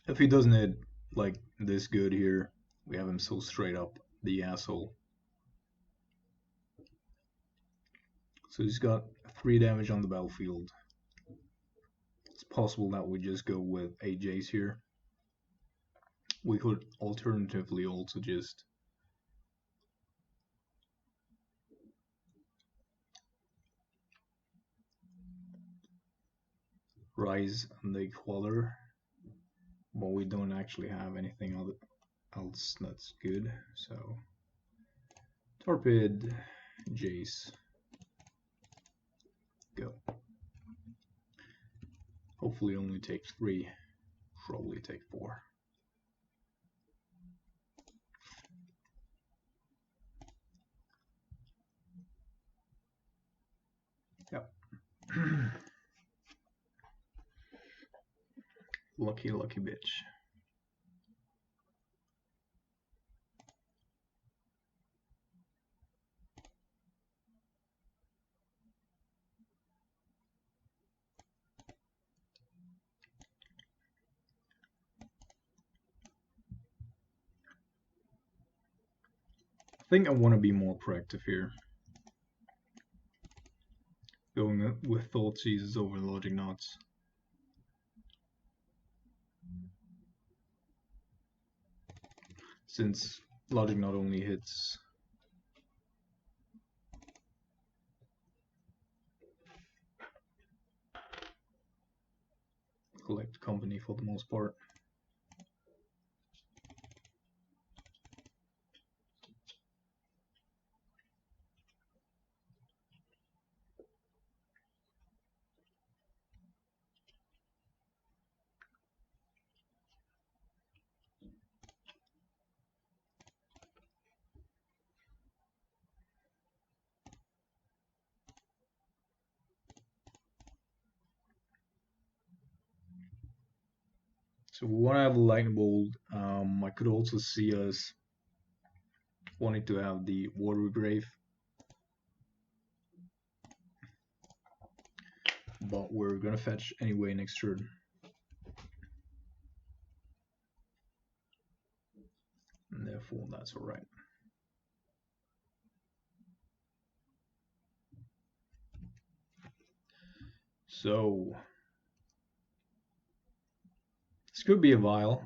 If he doesn't hit like this good here, we have him so straight up the asshole. So he's got 3 damage on the battlefield. It's possible that we just go with a Jace here. We could alternatively also just rise the Queller, but we don't actually have anything else that's good. So Torpid, Jace, go. Hopefully only take 3, probably take 4. Yep. Lucky bitch. I think I want to be more proactive here. Going with Thought Seizes over Logic Knots. Since Logic Knot only hits collect company for the most part. So we want to have a Lightning Bolt. I could also see us wanting to have the Water Grave, but we're gonna fetch anyway next turn. And therefore that's alright. So this could be a Vial.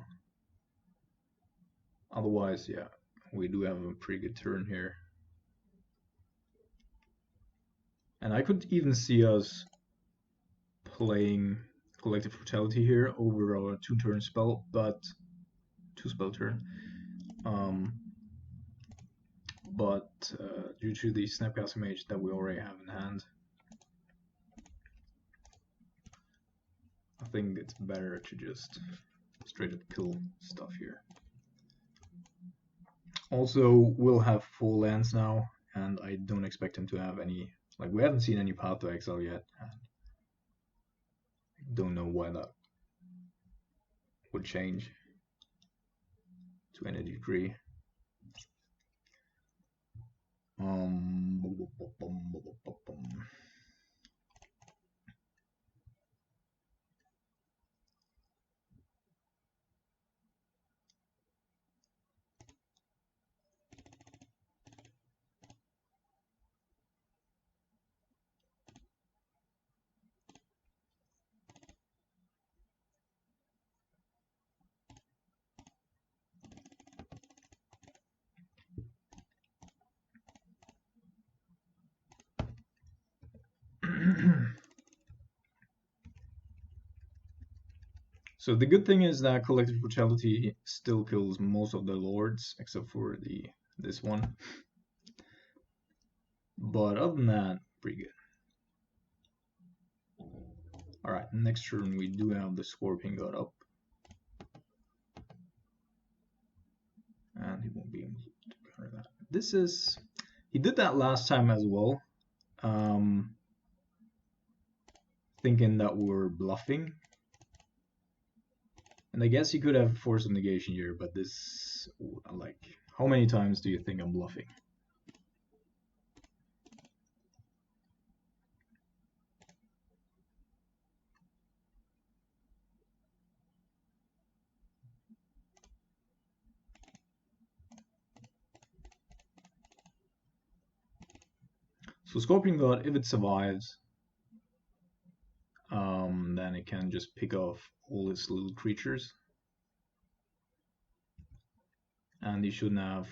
Otherwise, yeah, we do have a pretty good turn here. And I could even see us playing Collective Brutality here over our 2-turn spell, but 2-spell turn. But due to the Snapcaster Mage that we already have in hand, think it's better to just straight up kill stuff here. Also, we'll have full lands now, and I don't expect him to have any. Like, we haven't seen any Path to Exile yet. And I don't know why that would change to any degree. So the good thing is that Collective Brutality still kills most of the lords, except for this one. But other than that, pretty good. Alright, next turn we do have the Scorpion God up. And he won't be able to counter that. This is... He did that last time as well. Thinking that we're bluffing. And I guess you could have Force of Negation here, but this... Like, how many times do you think I'm bluffing? So Scorpion God, if it survives, then it can just pick off all its little creatures. And he shouldn't have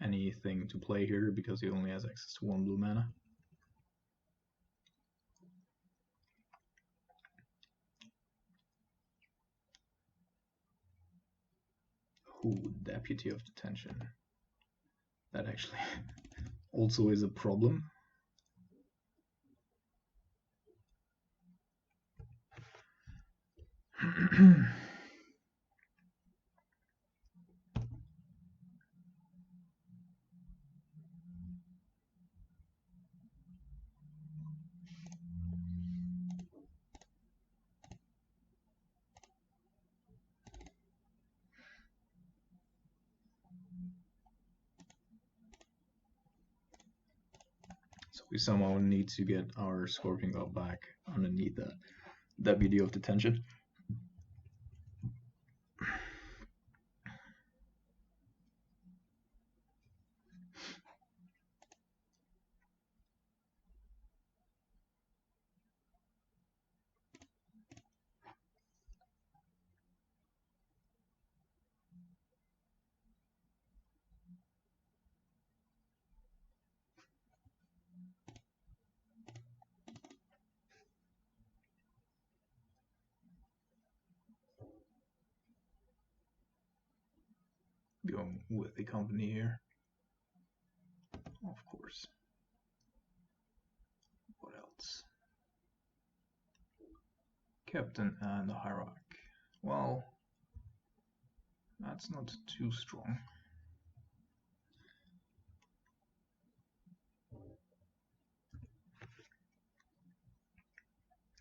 anything to play here because he only has access to 1 blue mana. Ooh, Deputy of Detention. That actually also is a problem. So we somehow need to get our Scorpion God back underneath that Deputy of Detention. Going with the company here, of course. What else? Captain and the Hierarch. Well, that's not too strong.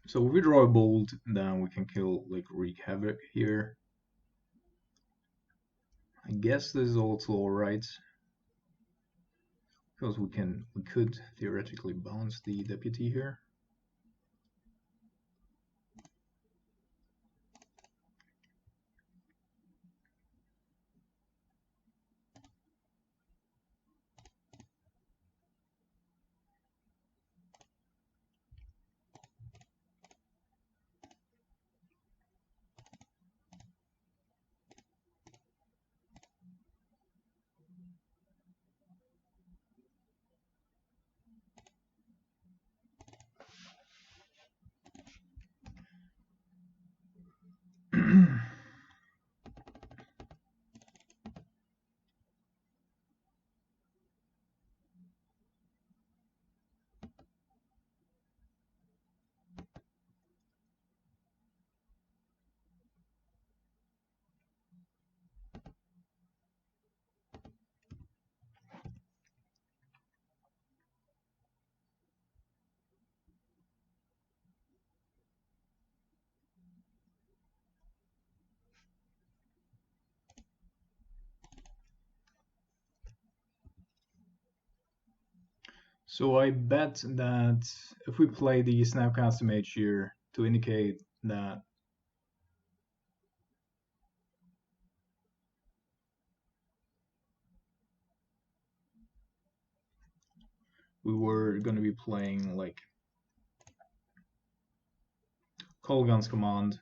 So if we draw a bolt, then we can kill, like, wreak havoc here. I guess this is also alright. Because we could theoretically bounce the Deputy here. So I bet that if we play the Snapcaster Mage here to indicate that we were going to be playing like Kolgan's Command.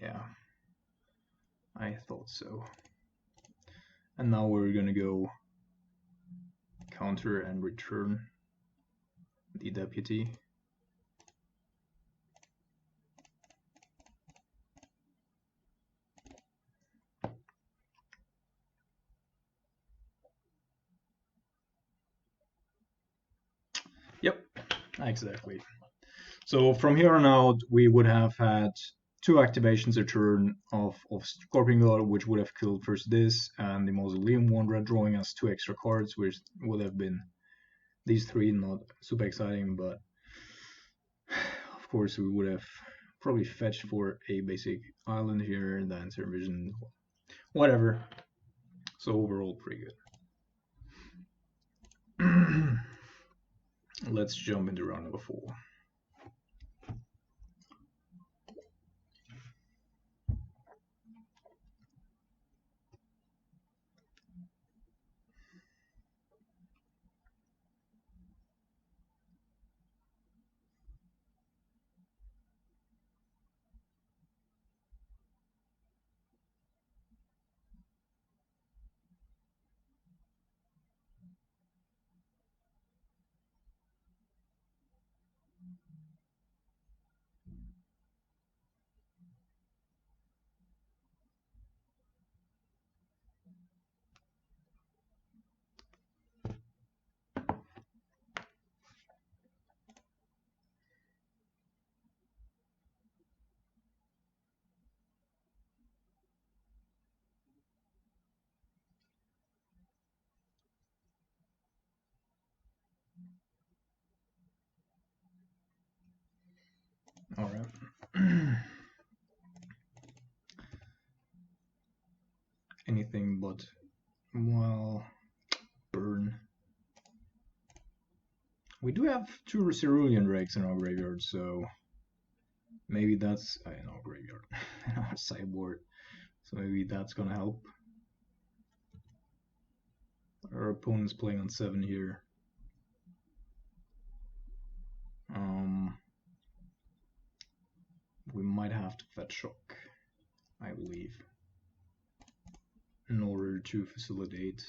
Yeah, I thought so. And now we're gonna go counter and return the deputy. Yep, exactly. So from here on out, we would have had two activations a turn of Scorpion God, which would have killed first this, and the Mausoleum Wanderer, drawing us two extra cards, which would have been these three. Not super exciting, but of course we would have probably fetched for a basic island here, then Zero Vision, whatever. So overall, pretty good. Let's jump into round number 4. All right. Anything but, well, burn. We do have two Cerulean Drakes in our graveyard, so maybe that's in our graveyard, in our sideboard. So maybe that's gonna help. Our opponent's playing on 7 here. We might have to fetch shock, I believe, in order to facilitate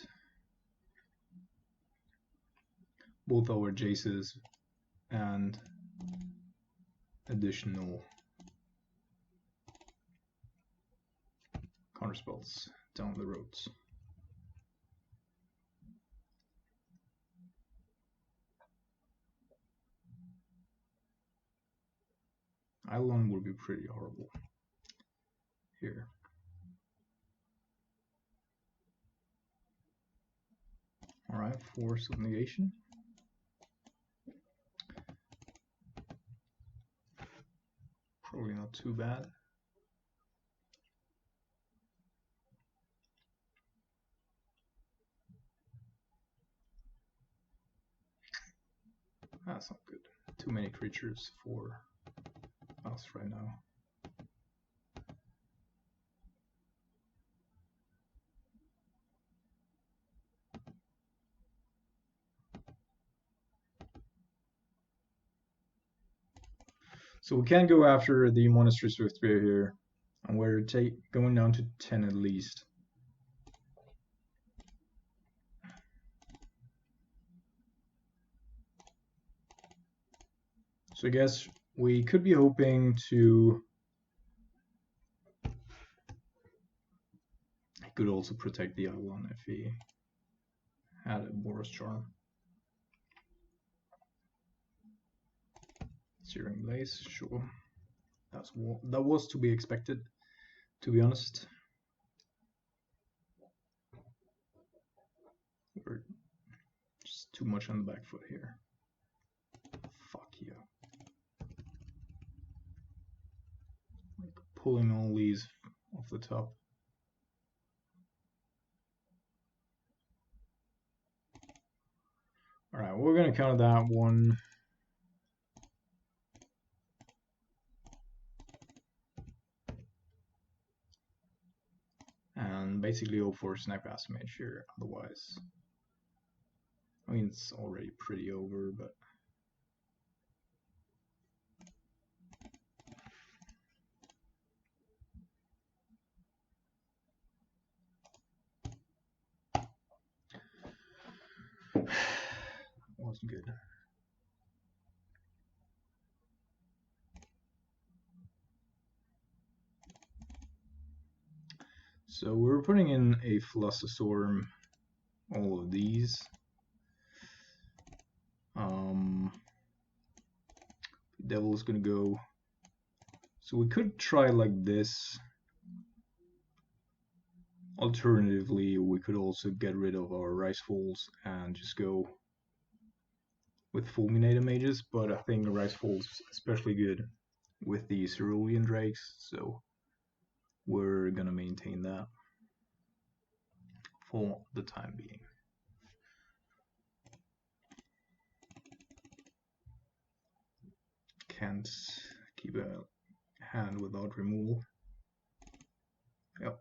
both our Jaces and additional counterspells down the roads. Island would be pretty horrible here. Alright, Force of Negation. Probably not too bad. That's not good. Too many creatures for us right now. So we can go after the Monastery Swiftspear here, and we're going down to 10 at least. So I guess we could be hoping to... I could also protect the island if he had a Boros Charm. Searing Blaze, sure. That was to be expected, to be honest. We're just too much on the back foot here. Fuck you. Like pulling all these off the top. Alright, we're gonna counter that one. And basically go for snap gas mage here, otherwise. I mean, it's already pretty over, but. Wasn't good. So we're putting in a Flusterstorm, all of these. Devil is gonna go. So we could try like this. Alternatively, we could also get rid of our Rice Falls and just go with Fulminator Mages, but I think Rice Falls is especially good with the Cerulean Drakes, so we're gonna maintain that for the time being. Can't keep a hand without removal. Yep,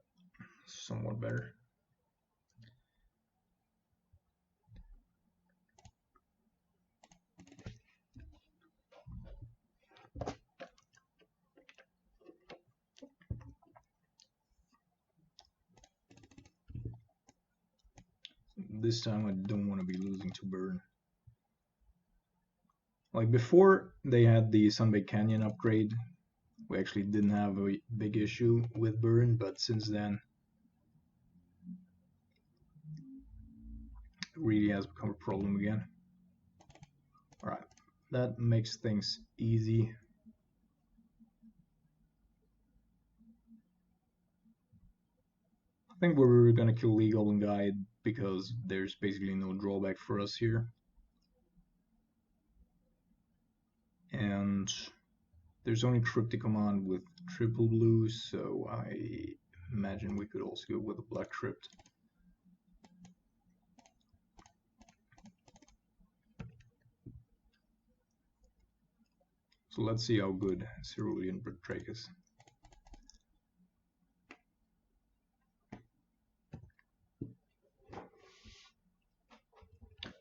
somewhat better. This time I don't want to be losing to burn. Like before they had the Sunbaked Canyon upgrade, we actually didn't have a big issue with burn, but since then it really has become a problem again. Alright, that makes things easy. I think we're gonna kill Lee Goblin Guide because there's basically no drawback for us here. And there's only Cryptic Command with triple blue, so I imagine we could also go with a Black Crypt. So let's see how good Cerulean Drake is.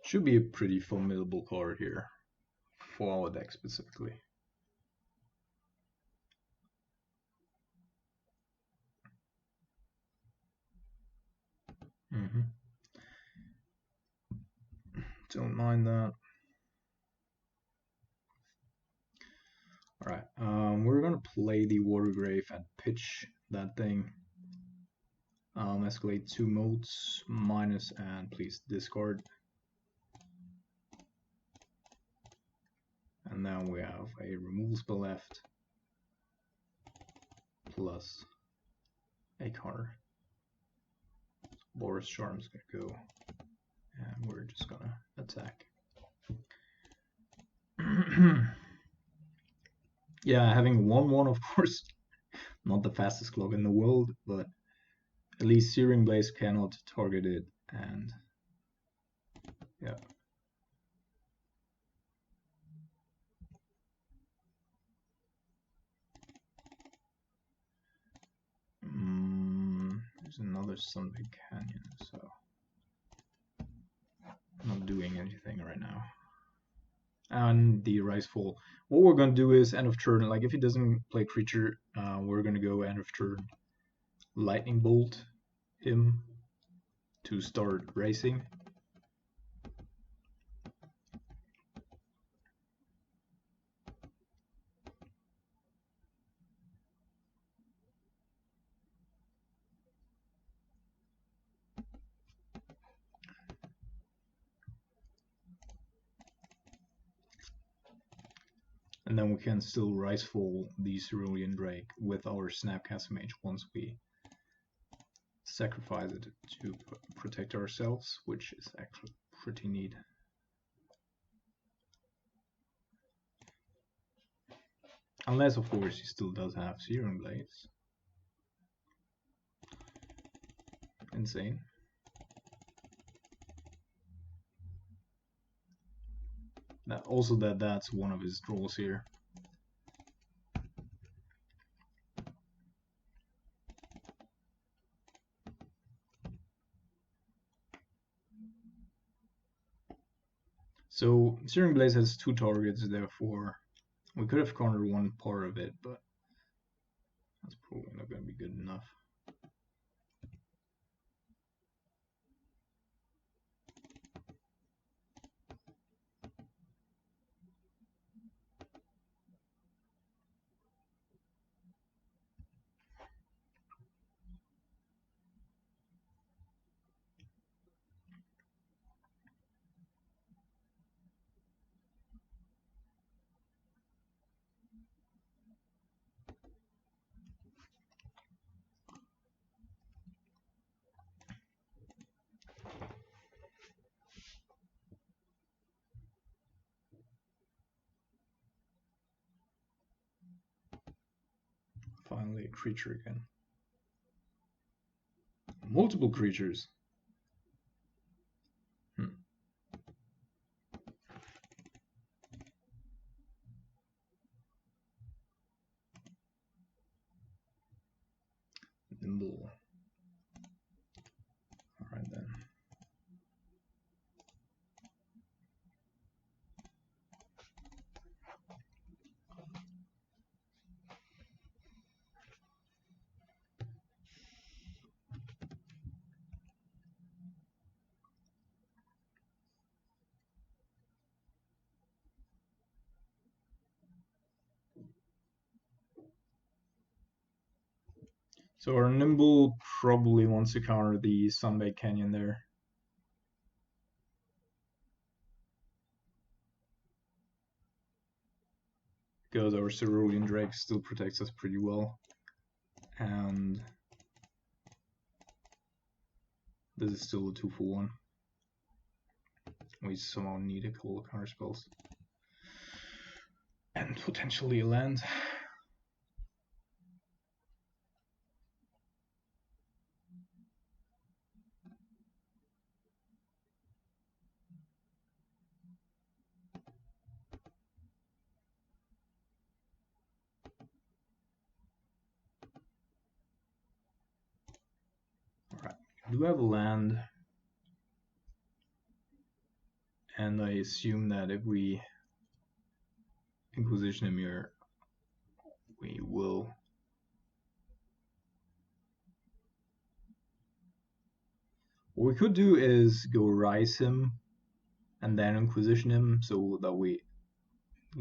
Should be a pretty formidable card here, for our deck specifically. Don't mind that. Alright, we're gonna play the Watergrave and pitch that thing. Escalate 2 modes, minus, and please discard. And now we have a removal spell left, plus a card. Boris Charm's gonna go, and we're just gonna attack. Yeah, having 1/1, of course, not the fastest clock in the world, but at least Searing Blaze cannot target it, and yeah. There's another Sunbaked Canyon, so I'm not doing anything right now. And the Rice Fall. What we're gonna do is end of turn, like if he doesn't play creature, we're gonna go end of turn, Lightning Bolt him to start racing. And then we can still Rice Fall the Cerulean Drake with our Snapcaster Mage once we sacrifice it to protect ourselves, which is actually pretty neat. Unless, of course, he still does have Searing Blades. Insane. Also, that's one of his draws here. So Searing Blaze has 2 targets, therefore we could have countered one part of it, but that's probably not going to be good enough. Finally, a creature again. Multiple creatures. Nimble. Alright then. So our Nimble probably wants to counter the Sunbaked Canyon there. Because our Cerulean Drake still protects us pretty well. And this is still a 2-for-1. We somehow need a couple of counter spells. And potentially a land. Alright, we do have a land. And I assume that if we Inquisition him here, we will. What we could do is go Rise him and then Inquisition him so that we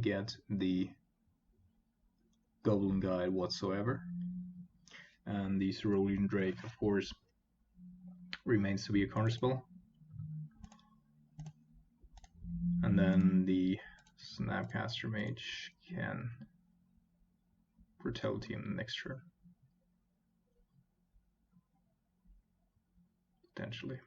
get the Goblin Guide whatsoever. And the Cerulean Drake, of course, remains to be a counterspell. And then the Snapcaster Mage can Brutality in the next turn. Potentially.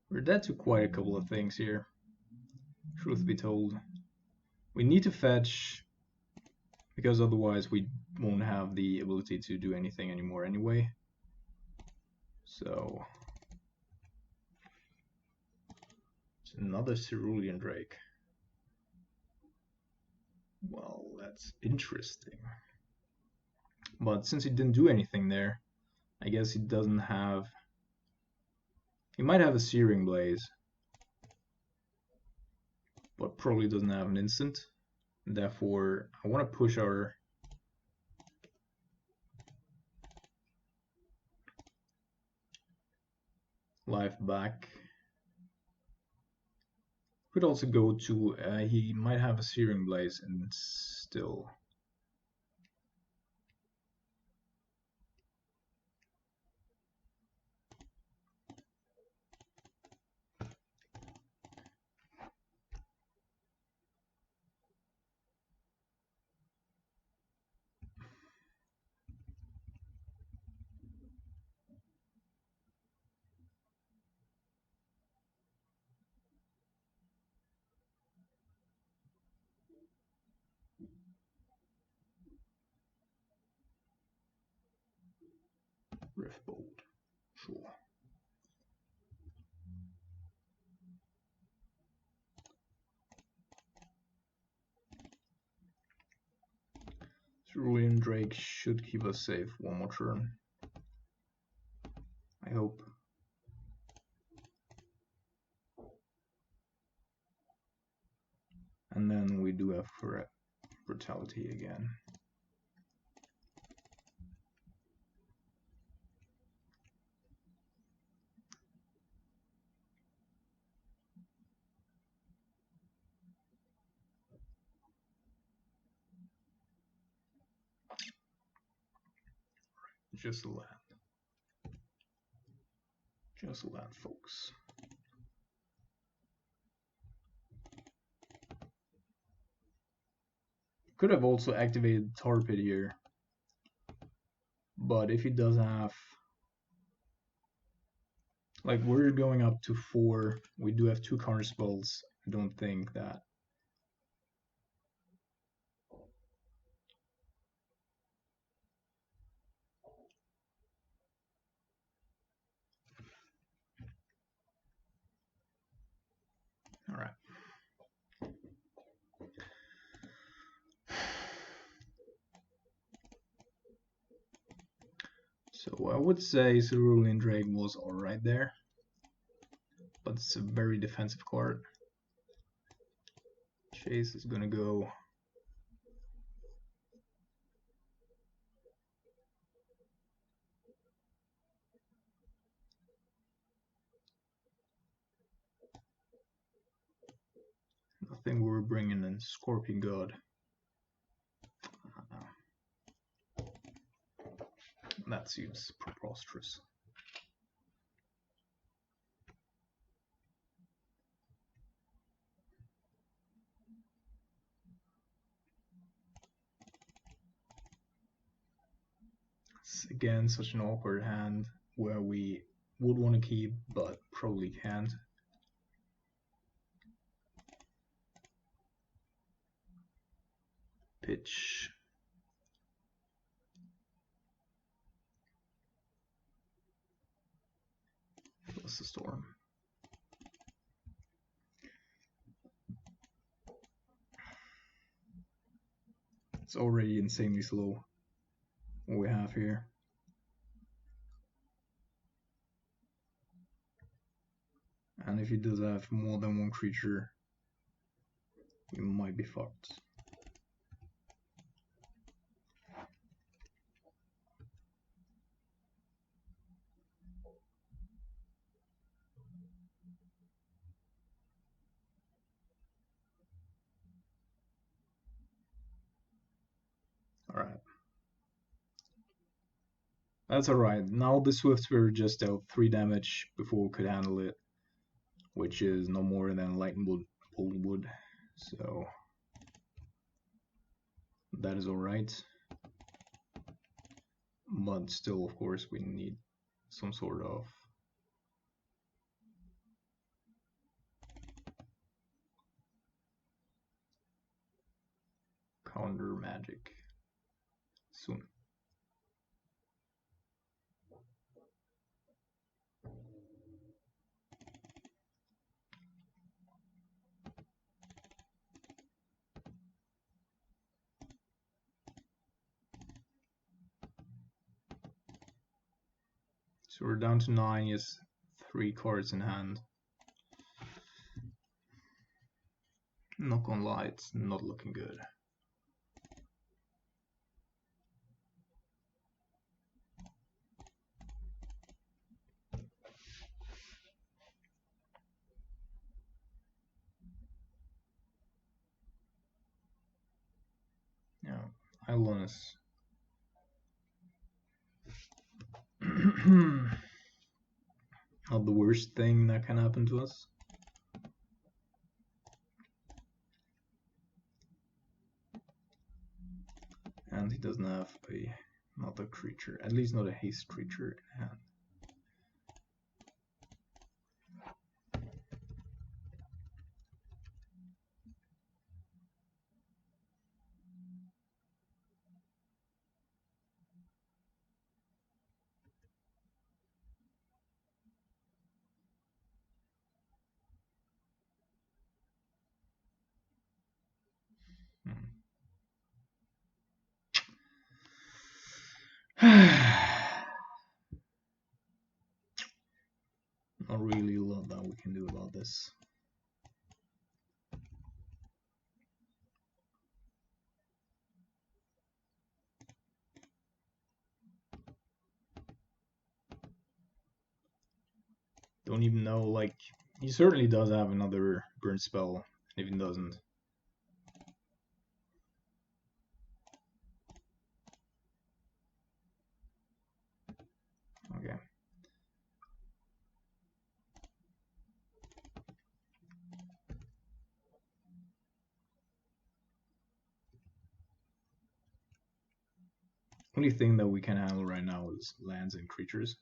We're dead to quite a couple of things here, truth be told. We need to fetch, because otherwise we won't have the ability to do anything anymore anyway. So, it's another Cerulean Drake. Well, that's interesting. But since he didn't do anything there, I guess he doesn't have... He might have a Searing Blaze, but probably doesn't have an instant. Therefore, I want to push our... life back. Could also go to, he might have a Searing Blaze and still. Riftbolt, sure. Cerulean Drake should keep us safe one more turn. I hope. And then we do have Brutality again. Just a land. Just a land, folks. Could have also activated Torpid here. But if he does have... Like, we're going up to 4. We do have 2 counter spells. I don't think that... Alright. So I would say Cerulean Drake was alright there. But it's a very defensive card. Chase is gonna go... I think we were bringing in Scorpion God. That seems preposterous. It's again such an awkward hand where we would want to keep but probably can't. Pitch. Plus the storm. It's already insanely slow what we have here. And if he does have more than one creature, we might be fucked. Alright. That's alright. Now the Swiftspear just dealt 3 damage before we could handle it, which is no more than Lightning Bolt wood. So that is alright. But still, of course, we need some sort of counter magic soon. So we're down to 9, he has 3 cards in hand. Not gonna lie, it's not looking good. Idleness. Not the worst thing that can happen to us. And he doesn't have not a creature, at least not a haste creature in hand. Not really a lot that we can do about this. Don't even know, like, he certainly does have another burn spell, if he doesn't. Okay. Only thing that we can handle right now is lands and creatures.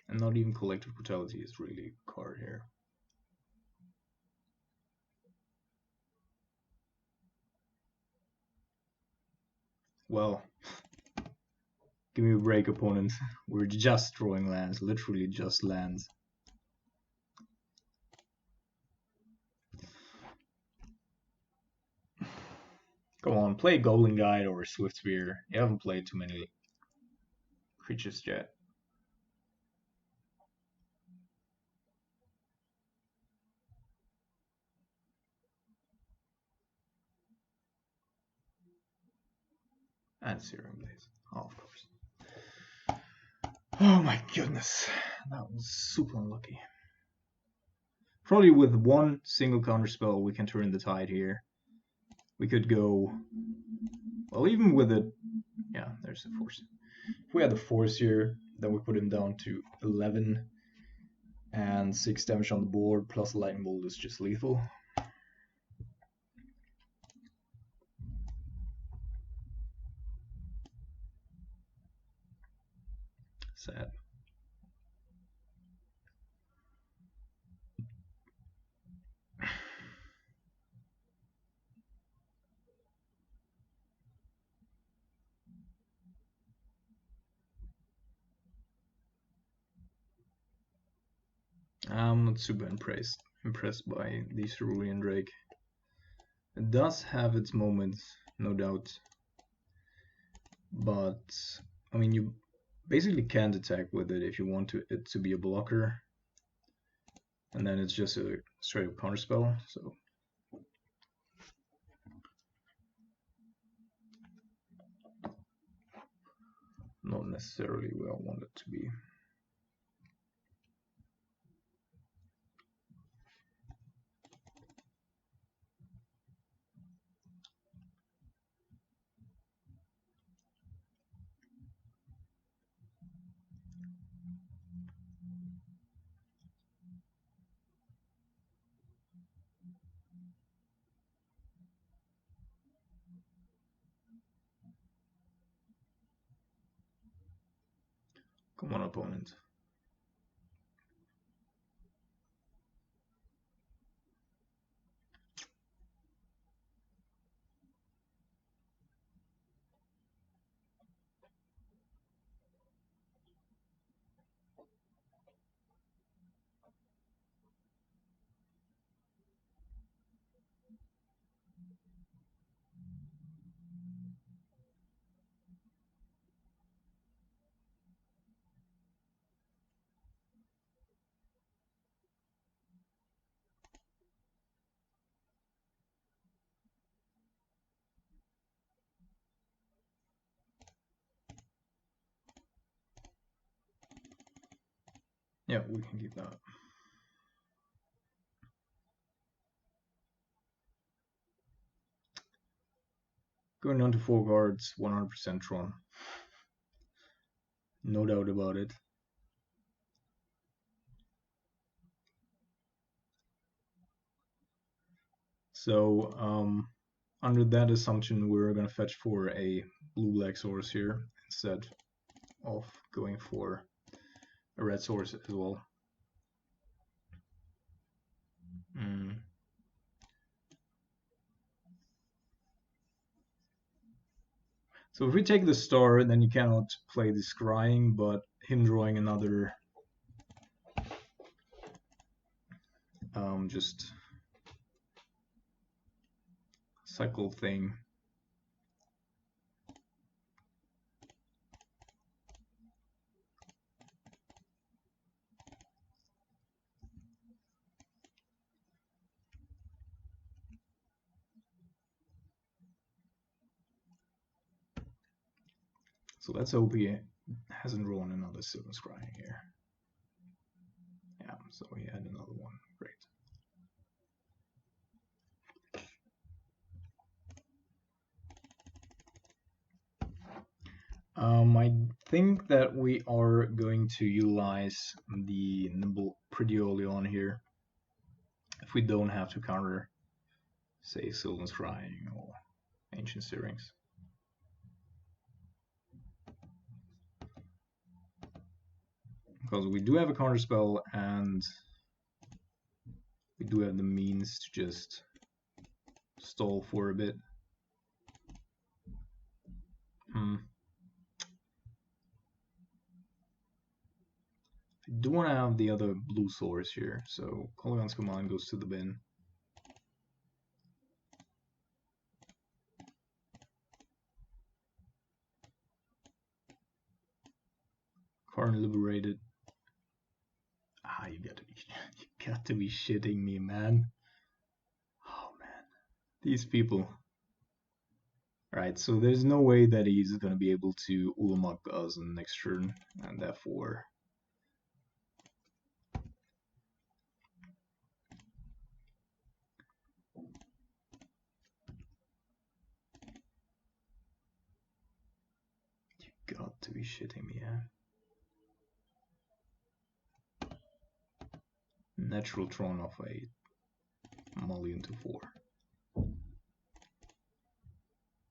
And not even Collective Brutality is really a card here. Well, give me a break, opponent. We're just drawing lands, literally just lands. Come on, play Goblin Guide or Swift Spear. You haven't played too many creatures yet. And Searing Blaze, oh, of course. Oh my goodness, that was super unlucky. Probably with one single counter spell we can turn the tide here. We could go, well, even with it, yeah, there's the force. If we had the force here, then we put him down to 11 and 6 damage on the board, plus lightning bolt is just lethal. Sad. I'm not super impressed by the Cerulean Drake. It does have its moments, no doubt, but I mean, you basically can't attack with it if you want it to be a blocker, and then it's just a straight up counterspell. So not necessarily where I want it to be. Come on, opponent. Yeah, we can keep that. Going on to 4 cards, 100% Tron. No doubt about it. So, under that assumption, we're gonna fetch for a blue-black source here instead of going for a red source as well. So if we take the star, then you cannot play the scrying, but him drawing another just cycle thing. So let's hope he hasn't drawn another silver scrying here. Yeah, so he had another one. Great. I think that we are going to utilize the Nimble pretty early on here. If we don't have to counter, say, Sylvan Scrying or Ancient Stirrings. Because we do have a counter spell and we do have the means to just stall for a bit. I do want to have the other blue source here, so Kolaghan's Command goes to the bin. Karn liberated. Ah, you got to be shitting me, man. Oh man, these people. Right, so there's no way that he's gonna be able to Ulamog us on the next turn, and therefore you got to be shitting me, yeah. Natural Tron of a Mullion to 4.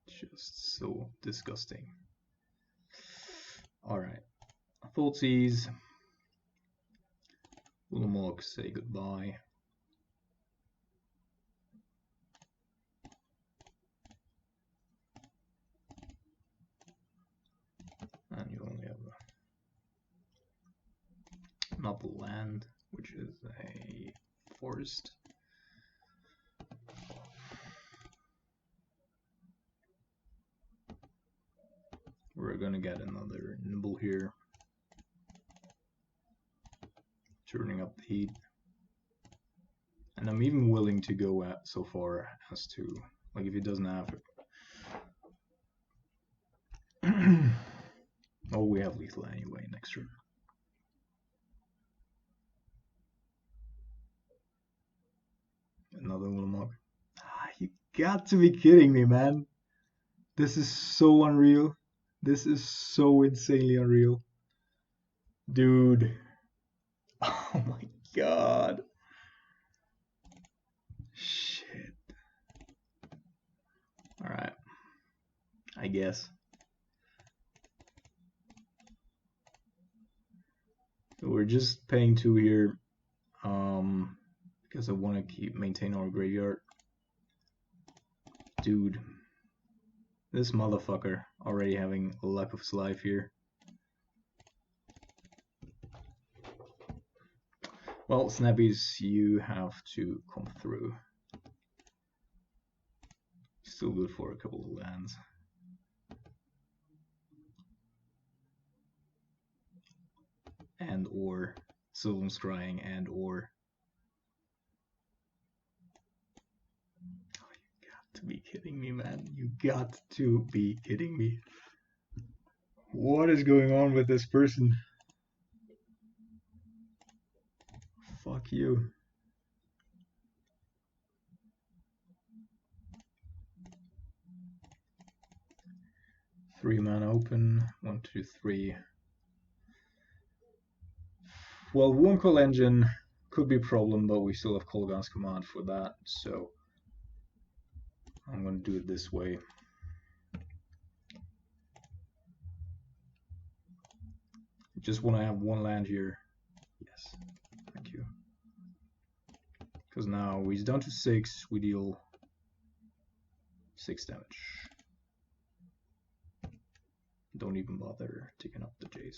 Just so disgusting. Alright. Thoughtseize. Ulamog, say goodbye. And you only have another land, which is a forest. We're gonna get another Nimble here, turning up the heat. And I'm even willing to go at so far as to, like, if he doesn't have it. Oh, we have lethal anyway next turn. Another Ulamog. Ah, you got to be kidding me, man. This is so unreal. This is so insanely unreal. Dude. Oh my god. Shit. Alright. I guess. So we're just paying 2 here. Because I want to maintain our graveyard. Dude. This motherfucker already having a luck of his life here. Well, Snappies, you have to come through. Still good for a couple of lands. And or Sylvan Scrying and or. Oh, you got to be kidding me, man. You got to be kidding me. What is going on with this person? Fuck you. 3 mana open. 1, 2, 3. Well, Woundcoil Engine could be a problem, but we still have Kolaghan's Command for that, so I'm going to do it this way. Just want to have one land here. Yes, thank you. Because now he's down to 6, we deal 6 damage. Don't even bother taking up the Jace.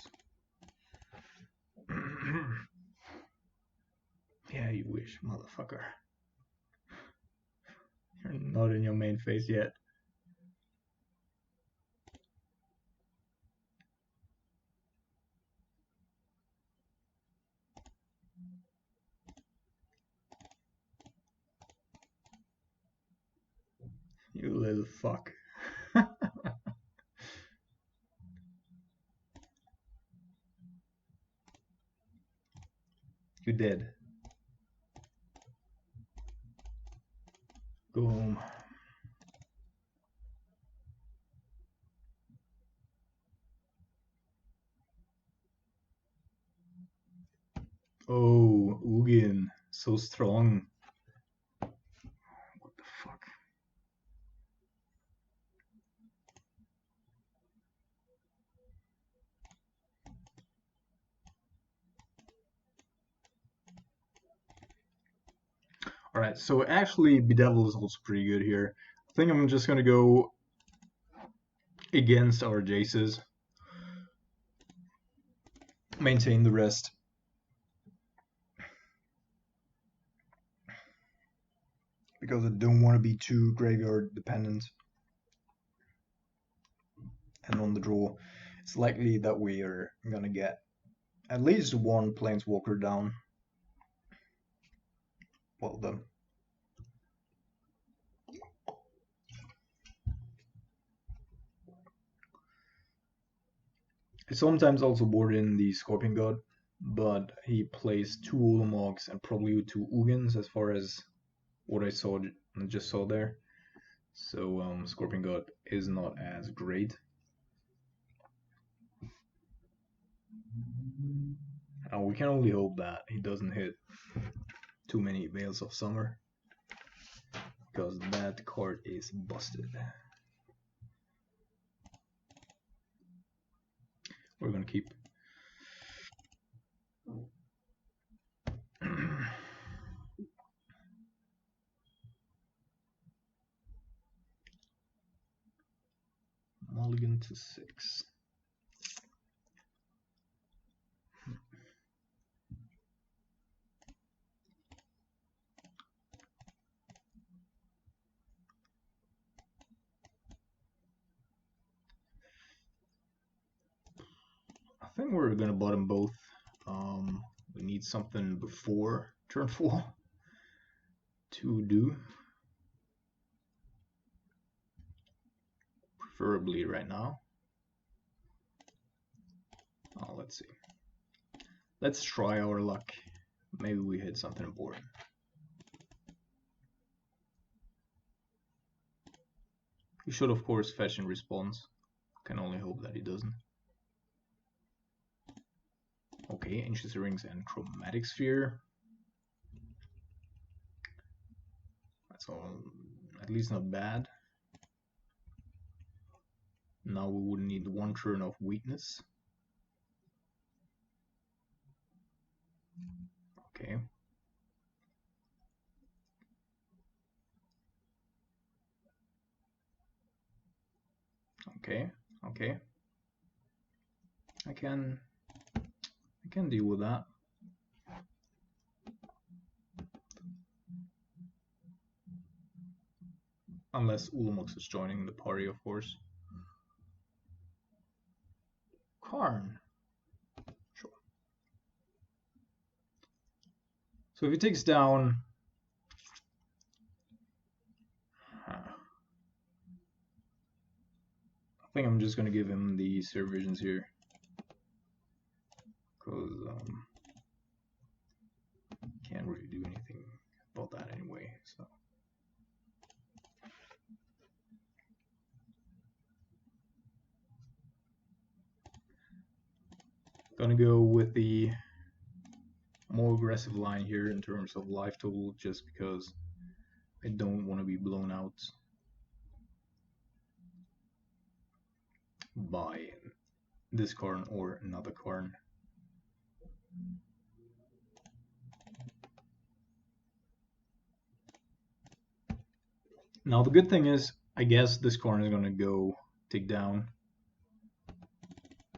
Yeah, you wish, motherfucker. You're not in your main phase yet. You little fuck. You dead. Go home. Oh, Ugin, so strong. What the fuck? Alright, so actually Bedevil is also pretty good here. I think I'm just gonna go against our Jaces. Maintain the rest. Because I don't want to be too graveyard dependent. And on the draw, it's likely that we are gonna get at least one Planeswalker down. Well done. I sometimes also board in the Scorpion God, but he plays 2 Ulamog's and probably 2 Ugins as far as what I just saw there. So Scorpion God is not as great. And we can only hope that he doesn't hit too many Veils of Summer, because that card is busted. We're gonna keep. Mulligan to 6. I think we're gonna bottom both. We need something before turn 4 to do. Preferably right now. Let's see. Let's try our luck. Maybe we hit something important. He should of course fetch and response. Can only hope that he doesn't. Okay, Ancient Rings and Chromatic Sphere. That's all, at least not bad. Now we would need 1 turn of weakness. Okay. Okay. I can deal with that. Unless Ulamog is joining the party, of course. Karn. Sure. So if he takes down... I think I'm just going to give him the Serve Visions here. Because can't really do anything about that anyway. So go with the more aggressive line here in terms of life total, just because I don't want to be blown out by this card or another card. Now the good thing is, I guess this card is gonna go tick down.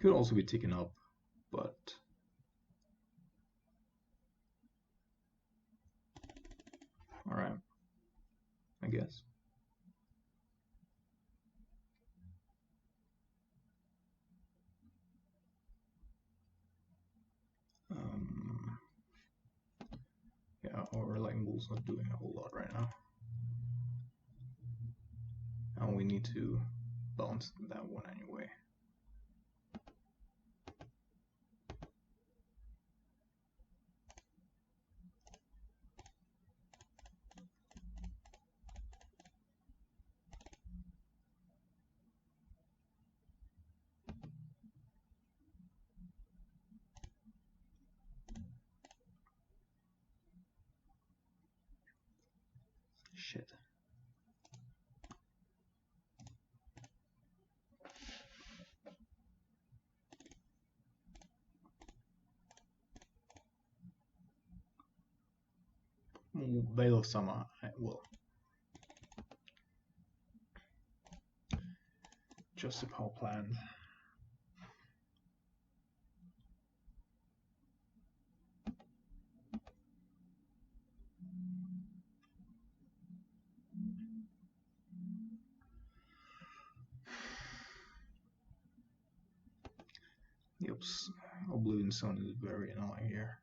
Could also be ticking up, but alright, I guess. Yeah, our lightning bolt's not doing a whole lot right now. And we need to bounce that one anyway. Shit. Veil of Summer, I will. Just how planned. The Oblivion Stone is very annoying here.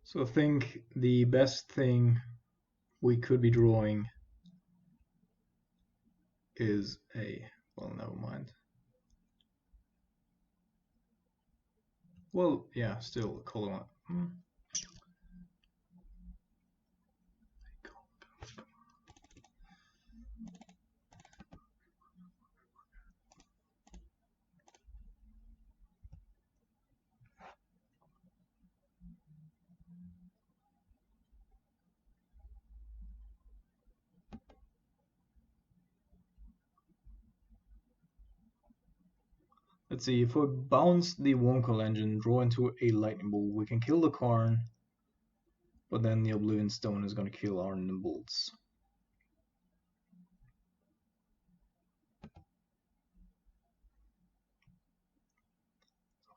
So I think the best thing we could be drawing is a, well, never mind. Well, yeah, still a color one. Let's see, if we bounce the Wonkel engine, draw into a lightning bolt, we can kill the Karn, but then the Oblivion Stone is going to kill our bolts.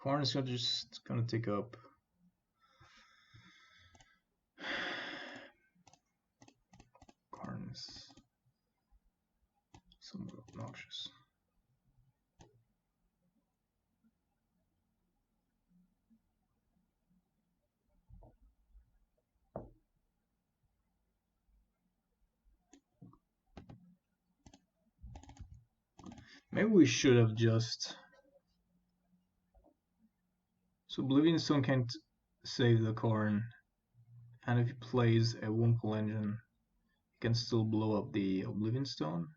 Karn is just going to take up. Karn is somewhat obnoxious. Maybe we should have just... So Oblivion Stone can't save the Karn, and if he plays a Wonkel engine, he can still blow up the Oblivion Stone.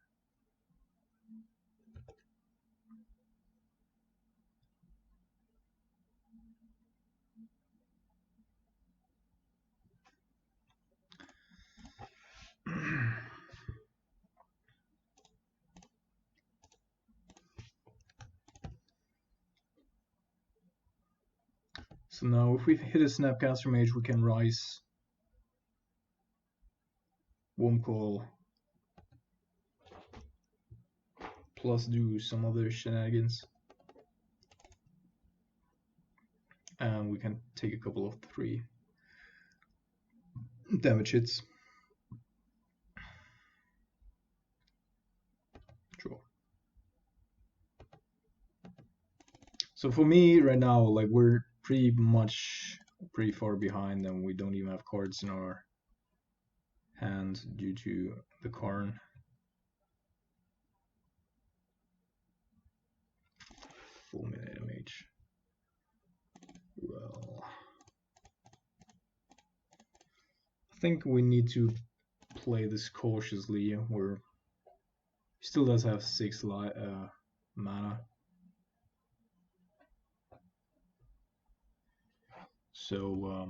So now if we hit a Snapcaster Mage, we can rise Womcall plus do some other shenanigans. And we can take a couple of 3 damage hits. Sure. So for me right now, like we're pretty far behind, and we don't even have cards in our hand due to the Karn. Fulminate Mage. Well, I think we need to play this cautiously. We're still does have 6 mana. So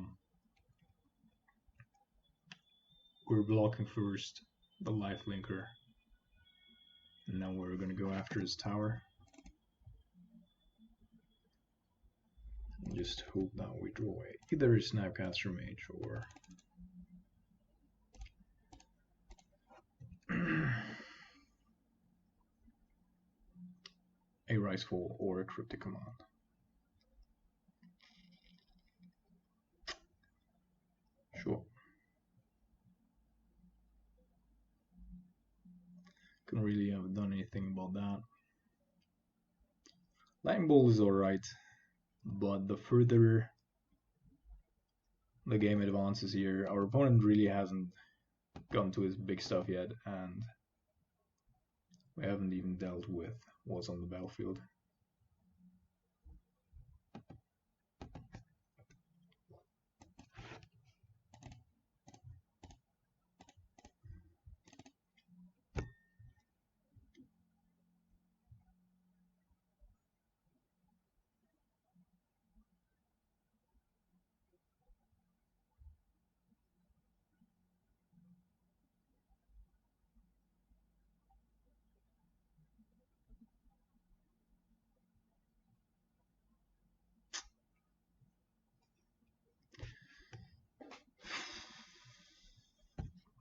we're blocking first the life linker, and now we're gonna go after his tower. And just hope that we draw either a Snapcaster Mage or a Risefall or a Cryptic Command. Sure. Couldn't really have done anything about that. Lightning Bolt is alright, but the further the game advances here, our opponent really hasn't gotten to his big stuff yet, and we haven't even dealt with what's on the battlefield.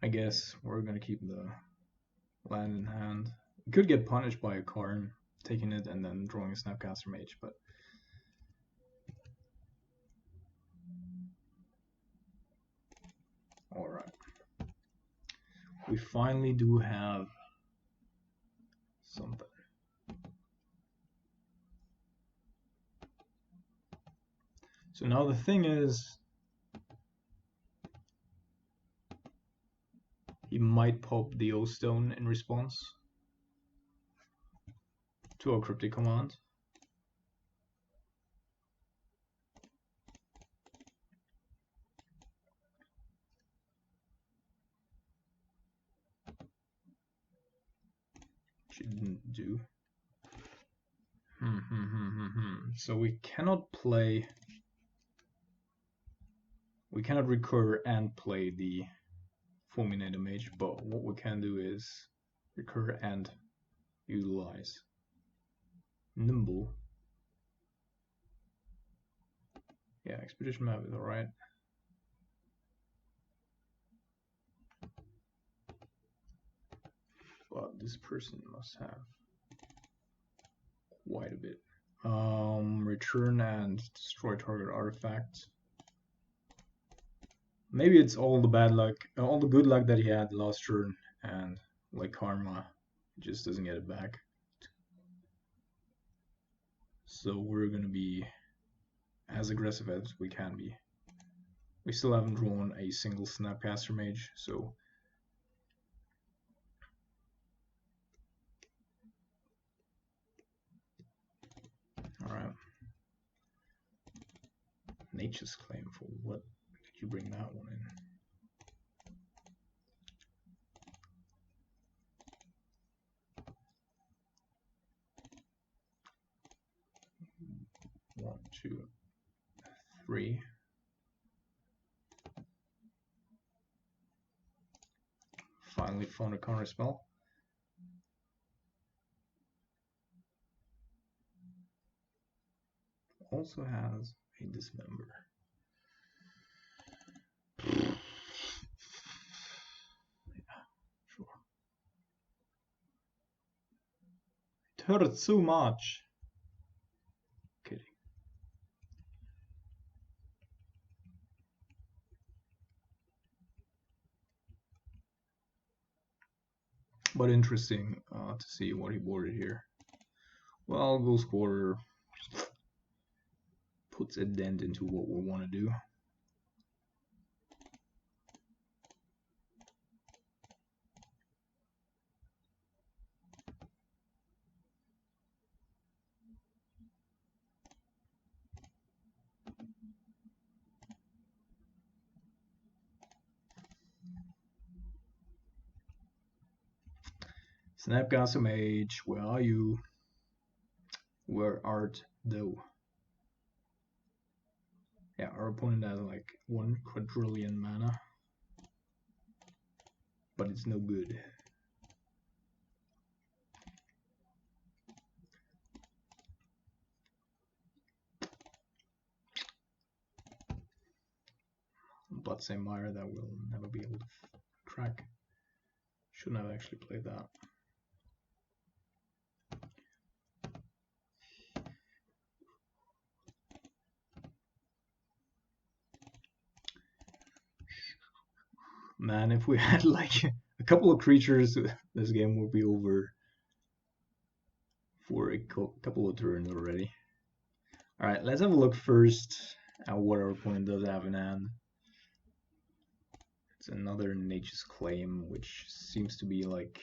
I guess we're gonna keep the land in hand. We could get punished by a Karn taking it and then drawing a Snapcaster Mage, but alright. We finally do have something. So now the thing is, he might pop the O-Stone in response to our Cryptic Command. Which it didn't do. So we cannot play, we cannot recur and play the Fulminate Mage, but what we can do is recur and utilize Nimble. Yeah, Expedition Map is alright. But this person must have quite a bit. Return and destroy target artifact. Maybe it's all the bad luck, all the good luck that he had last turn, and like karma, he just doesn't get it back. So we're gonna be as aggressive as we can be. We still haven't drawn a single Snapcaster Mage, so alright. Nature's Claim, for what did you bring that one in? One, two, three. Finally found a counter spell. Also has a dismember. Yeah, sure. It hurts so much. Kidding. But interesting to see what he boarded here. Well, Ghost Quarter puts a dent into what we want to do. Snapcaster Mage, where are you? Where art thou? Yeah, our opponent has like 1 quadrillion mana, but it's no good. Bloodstained Mire that we'll never be able to crack. Shouldn't have actually played that. Man, if we had like a couple of creatures, this game would be over for a couple of turns already. Alright, let's have a look first at what our opponent does have in hand. It's another Nature's Claim, which seems to be like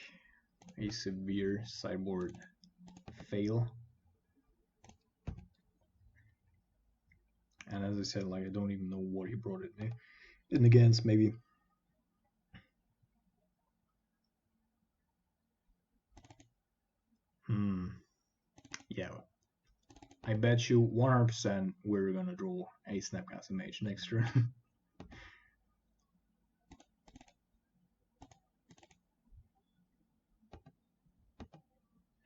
a severe sideboard fail. And as I said, like I don't even know what he brought it in against. Maybe yeah, I bet you 100% we're gonna draw a Snapcaster Mage next turn.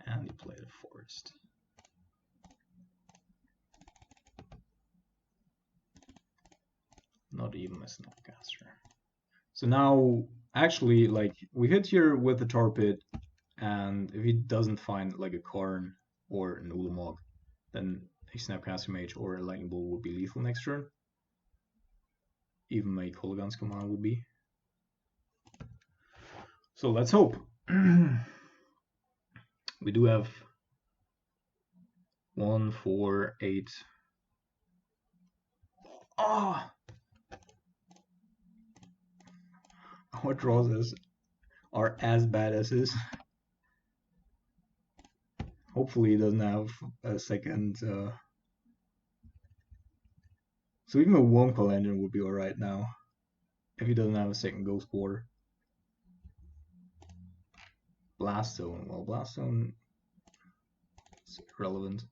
And he played a Forest. Not even a Snapcaster. So now, actually, like we hit here with the Tar Pit, and if he doesn't find like a Karn or an Ulamog, then a Snapcaster Mage or a Lightning Bolt would be lethal next turn. Even my Kolaghan's Command would be. So let's hope. We do have 1, 4, 8. Ah! Our draws are as bad as his. Hopefully he doesn't have a second. So even a Wormcoil Engine would be alright now. If he doesn't have a second Ghost Quarter. Blaststone. Well, Blaststone is irrelevant.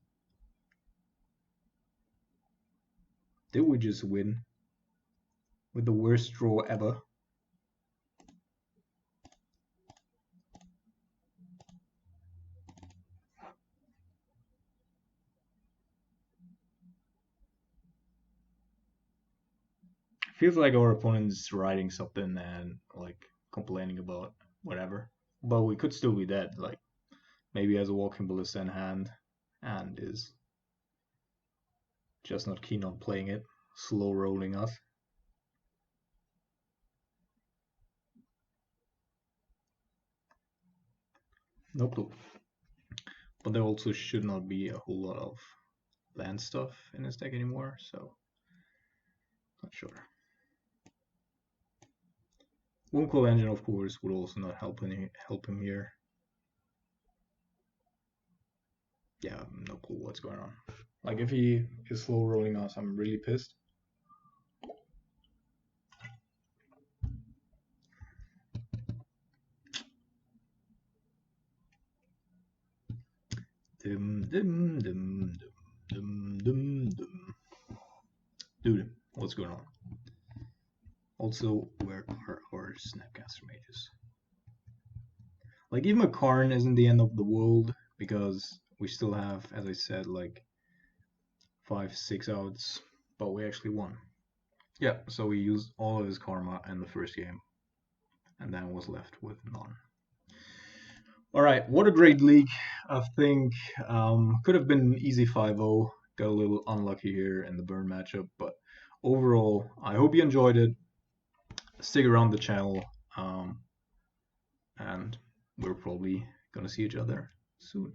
Did we just win? With the worst draw ever? Feels like our opponent is writing something and like complaining about whatever. But we could still be dead. Like maybe has a Walking Ballista in hand and is just not keen on playing it, slow rolling us. No clue. But there also should not be a whole lot of land stuff in his deck anymore, so not sure. Wormcoil Engine, of course, would also not help him here. Yeah, no clue what's going on. Like if he is slow rolling us, I'm really pissed. Dude, what's going on? Also, where are our Snapcaster Mages? Like even a Karn isn't the end of the world because we still have, as I said, like 5, 6 outs but we actually won. Yeah, so we used all of his karma in the first game, and then was left with none. All right, what a great league. I think could have been an easy 5-0. Got a little unlucky here in the burn matchup, but overall, I hope you enjoyed it. Stick around the channel, and we're probably gonna see each other soon.